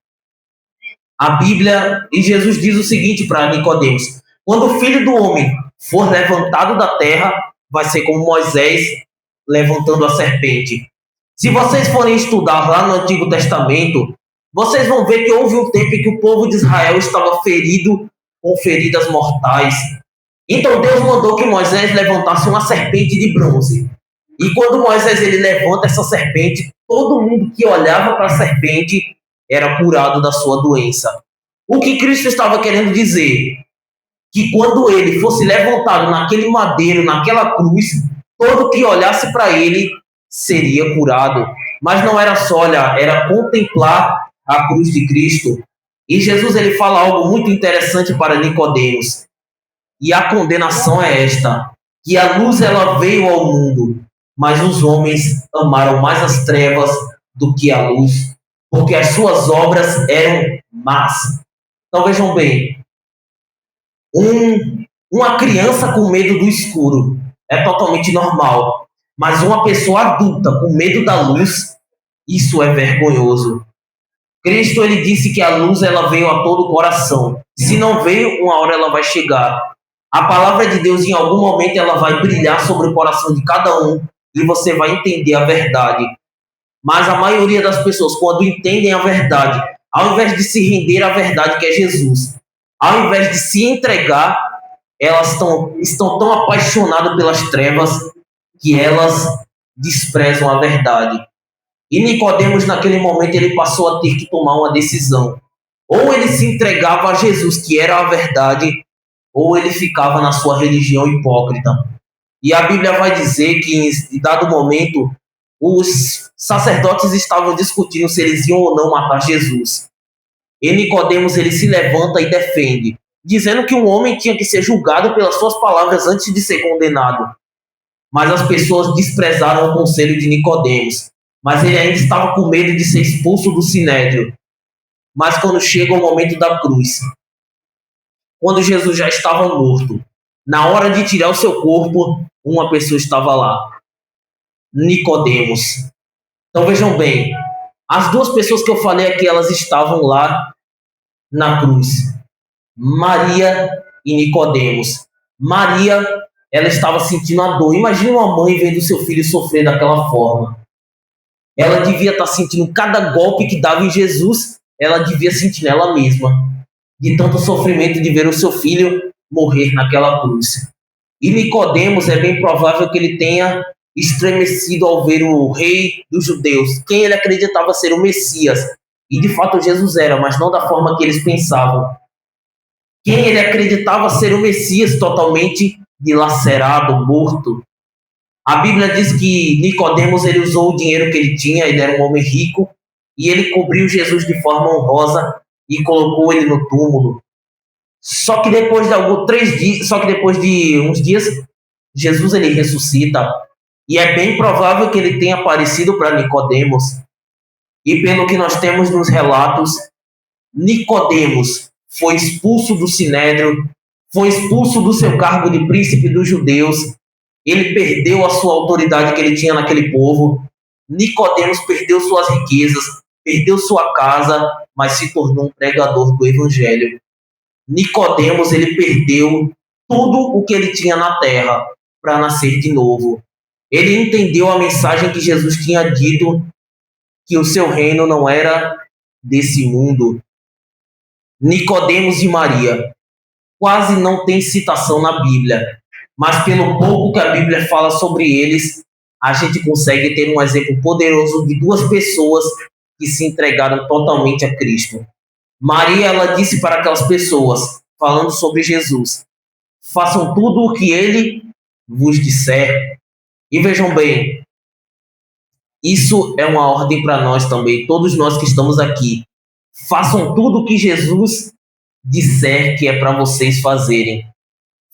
A Bíblia, e Jesus diz o seguinte para Nicodemos: quando o Filho do Homem for levantado da terra, vai ser como Moisés levantando a serpente. Se vocês forem estudar lá no Antigo Testamento, vocês vão ver que houve um tempo em que o povo de Israel estava ferido com feridas mortais. Então Deus mandou que Moisés levantasse uma serpente de bronze. E quando Moisés ele levanta essa serpente, todo mundo que olhava para a serpente era curado da sua doença. O que Cristo estava querendo dizer? Que quando ele fosse levantado naquele madeiro, naquela cruz, todo que olhasse para ele seria curado. Mas não era só olhar, era contemplar a cruz de Cristo. E Jesus ele fala algo muito interessante para Nicodemos. E a condenação é esta, que a luz ela veio ao mundo, mas os homens amaram mais as trevas do que a luz, porque as suas obras eram más. Então vejam bem, uma criança com medo do escuro é totalmente normal, mas uma pessoa adulta com medo da luz, isso é vergonhoso. Cristo ele disse que a luz ela veio a todo o coração. Se não veio, uma hora ela vai chegar. A palavra de Deus, em algum momento, ela vai brilhar sobre o coração de cada um e você vai entender a verdade. Mas a maioria das pessoas, quando entendem a verdade, ao invés de se render à verdade que é Jesus, ao invés de se entregar, elas estão tão apaixonadas pelas trevas que elas desprezam a verdade. E Nicodemos, naquele momento, ele passou a ter que tomar uma decisão. Ou ele se entregava a Jesus, que era a verdade, ou ele ficava na sua religião hipócrita. E a Bíblia vai dizer que, em dado momento, os sacerdotes estavam discutindo se eles iam ou não matar Jesus. E Nicodemos ele se levanta e defende, dizendo que um homem tinha que ser julgado pelas suas palavras antes de ser condenado. Mas as pessoas desprezaram o conselho de Nicodemos. Mas ele ainda estava com medo de ser expulso do sinédrio. Mas quando chega o momento da cruz, quando Jesus já estava morto, na hora de tirar o seu corpo, uma pessoa estava lá, Nicodemos. Então vejam bem, as duas pessoas que eu falei aqui, elas estavam lá na cruz, Maria e Nicodemos. Maria, ela estava sentindo a dor. Imagina uma mãe vendo seu filho sofrer daquela forma. Ela devia estar sentindo cada golpe que dava em Jesus, ela devia sentir nela mesma, de tanto sofrimento de ver o seu filho morrer naquela cruz. E Nicodemos, é bem provável que ele tenha estremecido ao ver o rei dos judeus, quem ele acreditava ser o Messias. E de fato Jesus era, mas não da forma que eles pensavam. Quem ele acreditava ser o Messias, totalmente dilacerado, morto. A Bíblia diz que Nicodemos ele usou o dinheiro que ele tinha, ele era um homem rico, e ele cobriu Jesus de forma honrosa e colocou ele no túmulo. Só que depois de uns dias, Jesus ele ressuscita. E é bem provável que ele tenha aparecido para Nicodemos. E pelo que nós temos nos relatos, Nicodemos foi expulso do sinédrio, foi expulso do seu cargo de príncipe dos judeus. Ele perdeu a sua autoridade que ele tinha naquele povo. Nicodemos perdeu suas riquezas, perdeu sua casa, mas se tornou um pregador do evangelho. Nicodemos ele perdeu tudo o que ele tinha na terra para nascer de novo. Ele entendeu a mensagem que Jesus tinha dito, que o seu reino não era desse mundo. Nicodemos e Maria quase não tem citação na Bíblia, mas pelo pouco que a Bíblia fala sobre eles, a gente consegue ter um exemplo poderoso de duas pessoas que se entregaram totalmente a Cristo. Maria, ela disse para aquelas pessoas, falando sobre Jesus: façam tudo o que ele vos disser. E vejam bem, isso é uma ordem para nós também, todos nós que estamos aqui. Façam tudo o que Jesus disser que é para vocês fazerem.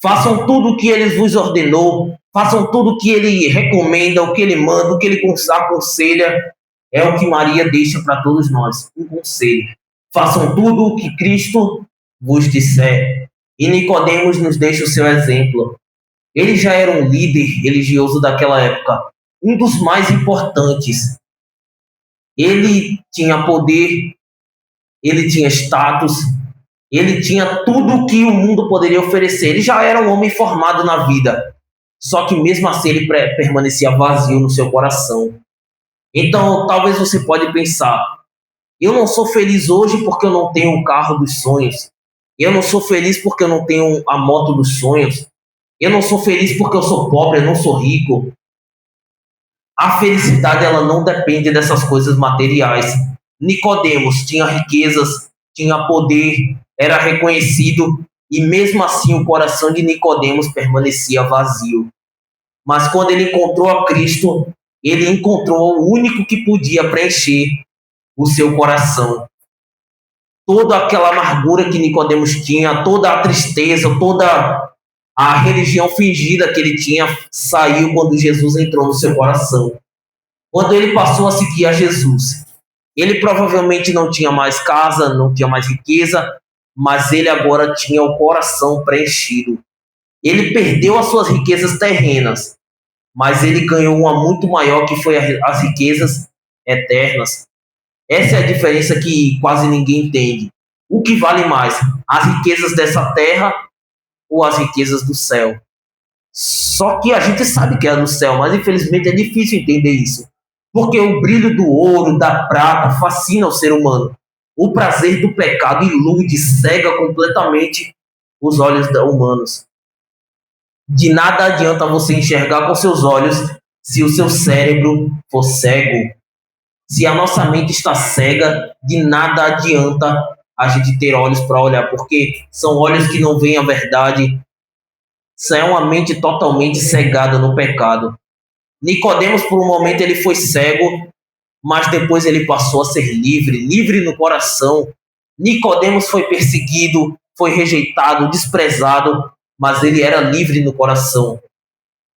Façam tudo o que ele vos ordenou, façam tudo o que ele recomenda, o que ele manda, o que ele aconselha. É o que Maria deixa para todos nós, um conselho. Façam tudo o que Cristo vos disser. E Nicodemos nos deixa o seu exemplo. Ele já era um líder religioso daquela época, um dos mais importantes. Ele tinha poder, ele tinha status, ele tinha tudo o que o mundo poderia oferecer. Ele já era um homem formado na vida. Só que mesmo assim ele permanecia vazio no seu coração. Então, talvez você pode pensar, eu não sou feliz hoje porque eu não tenho o carro dos sonhos. Eu não sou feliz porque eu não tenho a moto dos sonhos. Eu não sou feliz porque eu sou pobre, eu não sou rico. A felicidade, ela não depende dessas coisas materiais. Nicodemos tinha riquezas, tinha poder, era reconhecido, e mesmo assim o coração de Nicodemos permanecia vazio. Mas quando ele encontrou a Cristo, ele encontrou o único que podia preencher o seu coração. Toda aquela amargura que Nicodemos tinha, toda a tristeza, toda a religião fingida que ele tinha, saiu quando Jesus entrou no seu coração. Quando ele passou a seguir a Jesus, ele provavelmente não tinha mais casa, não tinha mais riqueza, mas ele agora tinha o coração preenchido. Ele perdeu as suas riquezas terrenas, mas ele ganhou uma muito maior, que foi as riquezas eternas. Essa é a diferença que quase ninguém entende. O que vale mais, as riquezas dessa terra ou as riquezas do céu? Só que a gente sabe que é do céu, mas infelizmente é difícil entender isso. Porque o brilho do ouro, da prata, fascina o ser humano. O prazer do pecado ilude, cega completamente os olhos humanos. De nada adianta você enxergar com seus olhos se o seu cérebro for cego. Se a nossa mente está cega, de nada adianta a gente ter olhos para olhar, porque são olhos que não veem a verdade. Isso é uma mente totalmente cegada no pecado. Nicodemos, por um momento, ele foi cego, mas depois ele passou a ser livre, livre no coração. Nicodemos foi perseguido, foi rejeitado, desprezado, mas ele era livre no coração.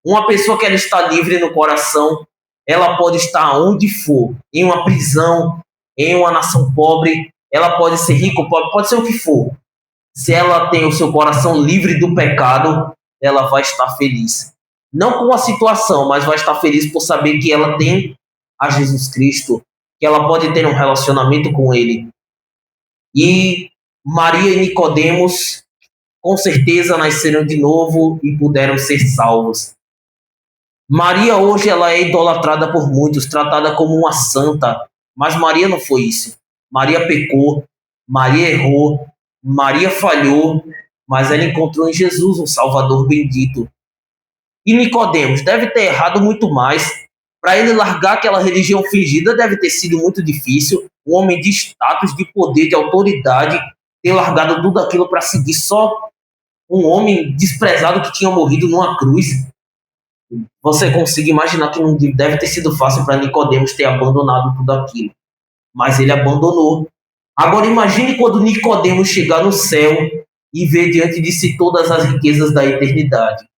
Uma pessoa que ela está livre no coração, ela pode estar onde for, em uma prisão, em uma nação pobre, ela pode ser rica, pode ser o que for. Se ela tem o seu coração livre do pecado, ela vai estar feliz. Não com a situação, mas vai estar feliz por saber que ela tem a Jesus Cristo, que ela pode ter um relacionamento com Ele. E Maria e Nicodemos, com certeza, nasceram de novo e puderam ser salvos. Maria hoje ela é idolatrada por muitos, tratada como uma santa, mas Maria não foi isso. Maria pecou, Maria errou, Maria falhou, mas ela encontrou em Jesus um Salvador bendito. E Nicodemos deve ter errado muito mais. Para ele largar aquela religião fingida deve ter sido muito difícil. Um homem de status, de poder, de autoridade, ter largado tudo aquilo para seguir só um homem desprezado que tinha morrido numa cruz. Você consegue imaginar que não deve ter sido fácil para Nicodemos ter abandonado tudo aquilo. Mas ele abandonou. Agora imagine quando Nicodemos chegar no céu e ver diante de si todas as riquezas da eternidade.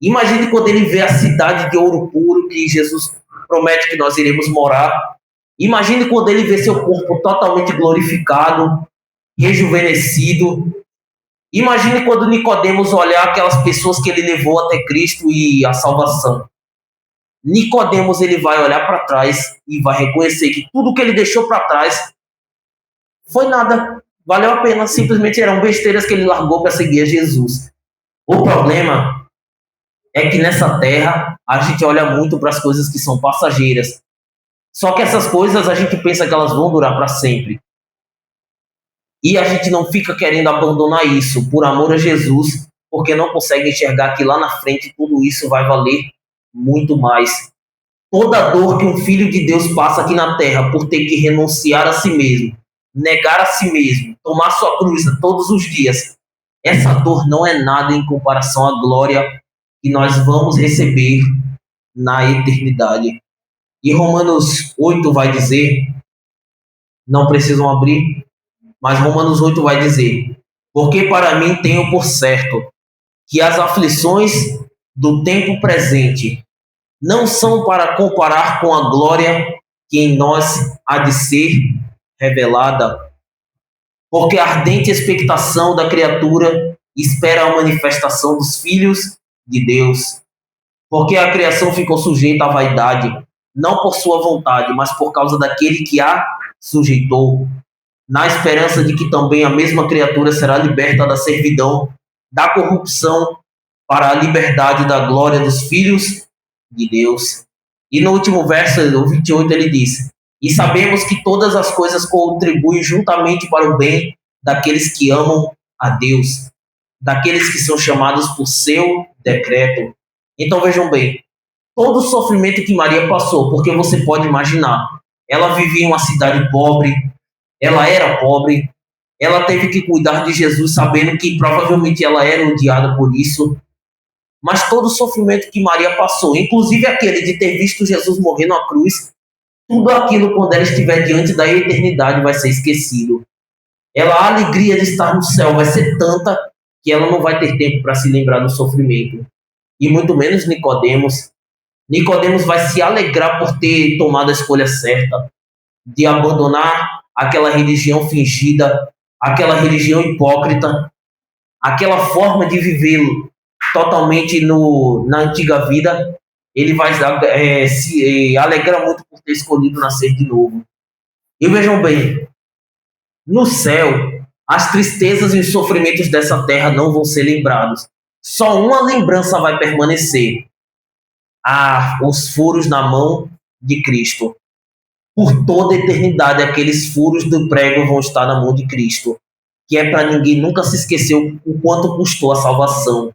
Imagine quando ele vê a cidade de ouro puro que Jesus promete que nós iremos morar. Imagine quando ele vê seu corpo totalmente glorificado, rejuvenescido. Imagine quando Nicodemos olhar aquelas pessoas que ele levou até Cristo e a salvação. Nicodemos ele vai olhar para trás e vai reconhecer que tudo que ele deixou para trás foi nada. Valeu a pena, simplesmente eram besteiras que ele largou para seguir a Jesus. O problema é que nessa terra a gente olha muito para as coisas que são passageiras. Só que essas coisas a gente pensa que elas vão durar para sempre. E a gente não fica querendo abandonar isso por amor a Jesus, porque não consegue enxergar que lá na frente tudo isso vai valer muito mais. Toda dor que um filho de Deus passa aqui na terra por ter que renunciar a si mesmo, negar a si mesmo, tomar sua cruz todos os dias, essa dor não é nada em comparação à glória que nós vamos receber na eternidade. E Romanos 8 vai dizer, não precisam abrir, mas Romanos 8 vai dizer, porque para mim tenho por certo que as aflições do tempo presente não são para comparar com a glória que em nós há de ser revelada, porque a ardente expectação da criatura espera a manifestação dos filhos de Deus, porque a criação ficou sujeita à vaidade, não por sua vontade, mas por causa daquele que a sujeitou, na esperança de que também a mesma criatura será liberta da servidão, da corrupção, para a liberdade da glória dos filhos de Deus. E no último verso, o 28, ele diz: e sabemos que todas as coisas contribuem juntamente para o bem daqueles que amam a Deus, daqueles que são chamados por seu decreto. Então vejam bem, todo o sofrimento que Maria passou, porque você pode imaginar, ela vivia em uma cidade pobre, ela era pobre, ela teve que cuidar de Jesus sabendo que provavelmente ela era odiada por isso, mas todo o sofrimento que Maria passou, inclusive aquele de ter visto Jesus morrer na cruz, tudo aquilo, quando ela estiver diante da eternidade, vai ser esquecido. A alegria de estar no céu vai ser tanta que ela não vai ter tempo para se lembrar do sofrimento. E muito menos Nicodemos. Nicodemos vai se alegrar por ter tomado a escolha certa, de abandonar aquela religião fingida, aquela religião hipócrita, aquela forma de viver totalmente na antiga vida. Ele vai se alegrar muito por ter escolhido nascer de novo. E vejam bem, no céu, as tristezas e os sofrimentos dessa terra não vão ser lembrados. Só uma lembrança vai permanecer: os furos na mão de Cristo. Por toda a eternidade, aqueles furos do prego vão estar na mão de Cristo, que é para ninguém nunca se esquecer o quanto custou a salvação.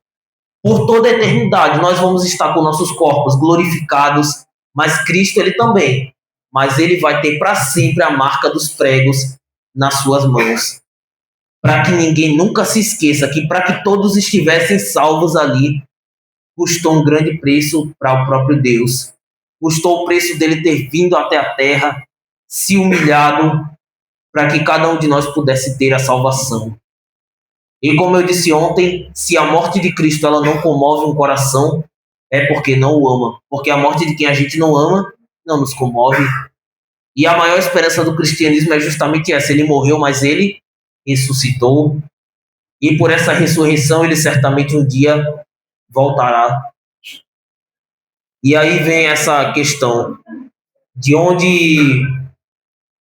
Por toda a eternidade, nós vamos estar com nossos corpos glorificados, mas Cristo, ele também. Mas ele vai ter para sempre a marca dos pregos nas suas mãos. Para que ninguém nunca se esqueça que, para que todos estivessem salvos ali, custou um grande preço para o próprio Deus. Custou o preço dele ter vindo até a terra, se humilhado, para que cada um de nós pudesse ter a salvação. E como eu disse ontem, se a morte de Cristo ela não comove um coração, é porque não o ama. Porque a morte de quem a gente não ama não nos comove. E a maior esperança do cristianismo é justamente essa: ele morreu, mas ele ressuscitou. E por essa ressurreição ele certamente um dia voltará. E aí vem essa questão de onde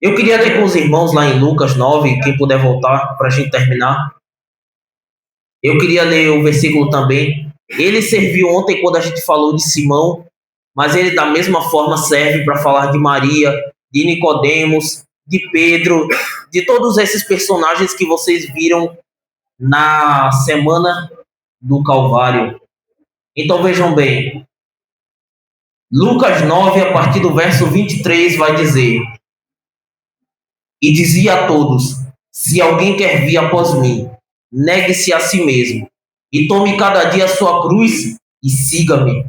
eu queria ler com os irmãos lá em Lucas 9, quem puder voltar para a gente terminar. Eu queria ler o versículo também. Ele serviu ontem quando a gente falou de Simão, mas ele da mesma forma serve para falar de Maria, de Nicodemos, de Pedro, de todos esses personagens que vocês viram na semana do Calvário. Então vejam bem, Lucas 9, a partir do verso 23, vai dizer: e dizia a todos: se alguém quer vir após mim, negue-se a si mesmo, e tome cada dia a sua cruz e siga-me.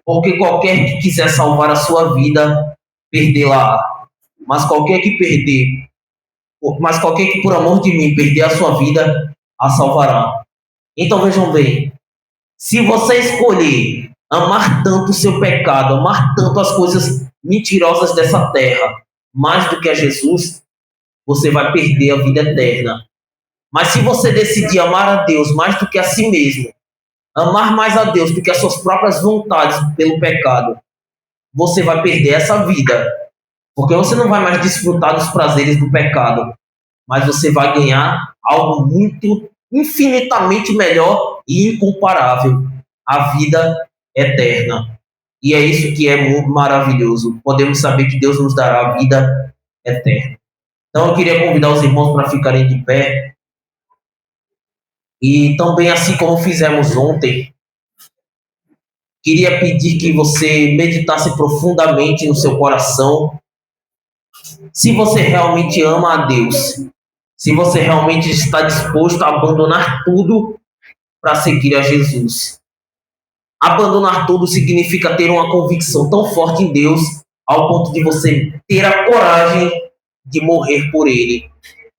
Porque qualquer que quiser salvar a sua vida, perdê-la. Mas qualquer que por amor de mim perder a sua vida, a salvará. Então vejam bem, se você escolher amar tanto o seu pecado, amar tanto as coisas mentirosas dessa terra, mais do que a Jesus, você vai perder a vida eterna. Mas se você decidir amar a Deus mais do que a si mesmo, amar mais a Deus do que as suas próprias vontades pelo pecado, você vai perder essa vida. Porque você não vai mais desfrutar dos prazeres do pecado, mas você vai ganhar algo muito, infinitamente melhor e incomparável: a vida eterna. E é isso que é muito maravilhoso. Podemos saber que Deus nos dará a vida eterna. Então eu queria convidar os irmãos para ficarem de pé. E também, assim como fizemos ontem, queria pedir que você meditasse profundamente no seu coração se você realmente ama a Deus, se você realmente está disposto a abandonar tudo para seguir a Jesus. Abandonar tudo significa ter uma convicção tão forte em Deus ao ponto de você ter a coragem de morrer por Ele.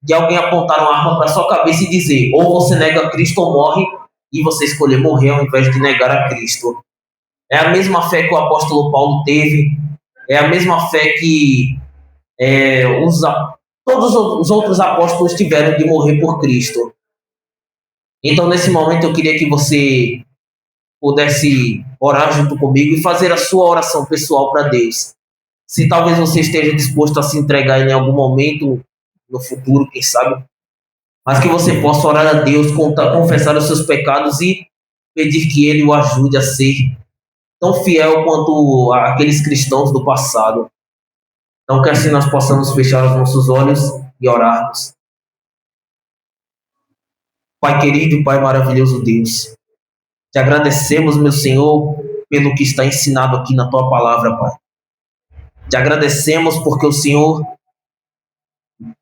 De alguém apontar uma arma para sua cabeça e dizer: ou você nega Cristo ou morre, e você escolher morrer ao invés de negar a Cristo. É a mesma fé que o apóstolo Paulo teve, é a mesma fé que todos os outros apóstolos tiveram de morrer por Cristo. Então, nesse momento, eu queria que você pudesse orar junto comigo e fazer a sua oração pessoal para Deus. Se talvez você esteja disposto a se entregar em algum momento no futuro, quem sabe, mas que você possa orar a Deus, confessar os seus pecados e pedir que Ele o ajude a ser tão fiel quanto aqueles cristãos do passado. Então, que assim nós possamos fechar os nossos olhos e orarmos. Pai querido, Pai maravilhoso Deus, te agradecemos, meu Senhor, pelo que está ensinado aqui na Tua palavra, Pai. Te agradecemos porque o Senhor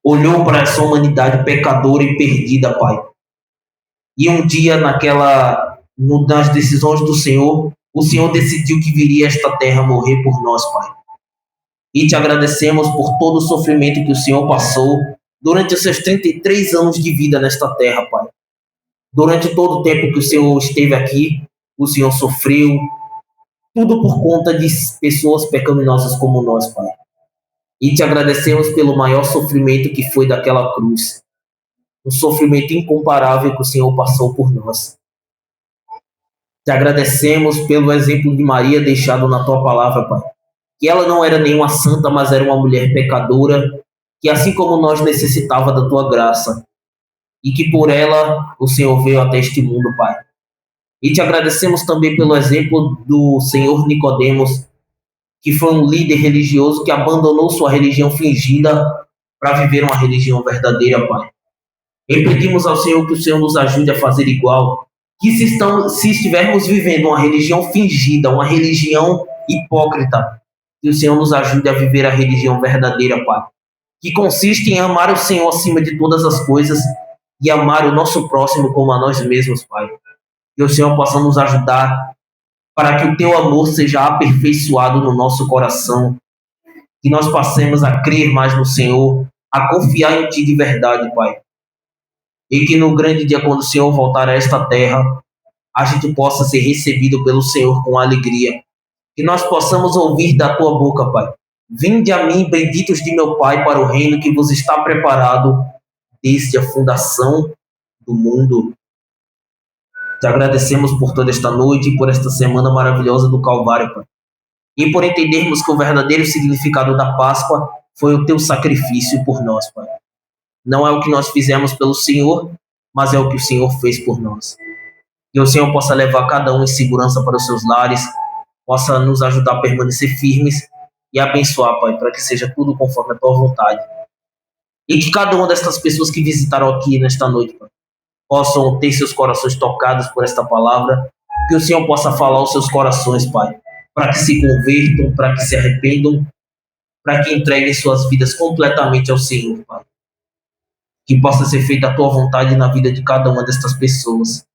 olhou para essa humanidade pecadora e perdida, Pai. E um dia, nas decisões do Senhor, o Senhor decidiu que viria a esta terra morrer por nós, Pai. E te agradecemos por todo o sofrimento que o Senhor passou durante os seus 33 anos de vida nesta terra, Pai. Durante todo o tempo que o Senhor esteve aqui, o Senhor sofreu, tudo por conta de pessoas pecaminosas como nós, Pai. E te agradecemos pelo maior sofrimento que foi daquela cruz. Um sofrimento incomparável que o Senhor passou por nós. Te agradecemos pelo exemplo de Maria deixado na Tua palavra, Pai. Que ela não era nenhuma santa, mas era uma mulher pecadora, que assim como nós necessitava da Tua graça. E que por ela o Senhor veio até este mundo, Pai. E te agradecemos também pelo exemplo do Senhor Nicodemos, que foi um líder religioso que abandonou sua religião fingida para viver uma religião verdadeira, Pai. E pedimos ao Senhor que o Senhor nos ajude a fazer igual, que se estivermos vivendo uma religião fingida, uma religião hipócrita, que o Senhor nos ajude a viver a religião verdadeira, Pai, que consiste em amar o Senhor acima de todas as coisas e amar o nosso próximo como a nós mesmos, Pai. Que o Senhor possa nos ajudar para que o Teu amor seja aperfeiçoado no nosso coração, que nós passemos a crer mais no Senhor, a confiar em Ti de verdade, Pai. E que no grande dia, quando o Senhor voltar a esta terra, a gente possa ser recebido pelo Senhor com alegria. Que nós possamos ouvir da Tua boca, Pai: vinde a mim, benditos de meu Pai, para o reino que vos está preparado desde a fundação do mundo. Te agradecemos por toda esta noite e por esta semana maravilhosa do Calvário, Pai. E por entendermos que o verdadeiro significado da Páscoa foi o Teu sacrifício por nós, Pai. Não é o que nós fizemos pelo Senhor, mas é o que o Senhor fez por nós. Que o Senhor possa levar cada um em segurança para os seus lares, possa nos ajudar a permanecer firmes e abençoar, Pai, para que seja tudo conforme a Tua vontade. E que cada uma destas pessoas que visitaram aqui nesta noite, Pai, possam ter seus corações tocados por esta palavra, que o Senhor possa falar aos seus corações, Pai, para que se convertam, para que se arrependam, para que entreguem suas vidas completamente ao Senhor, Pai. Que possa ser feita a Tua vontade na vida de cada uma destas pessoas.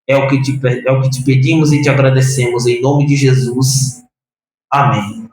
É o que te pedimos e te agradecemos, em nome de Jesus. Amém.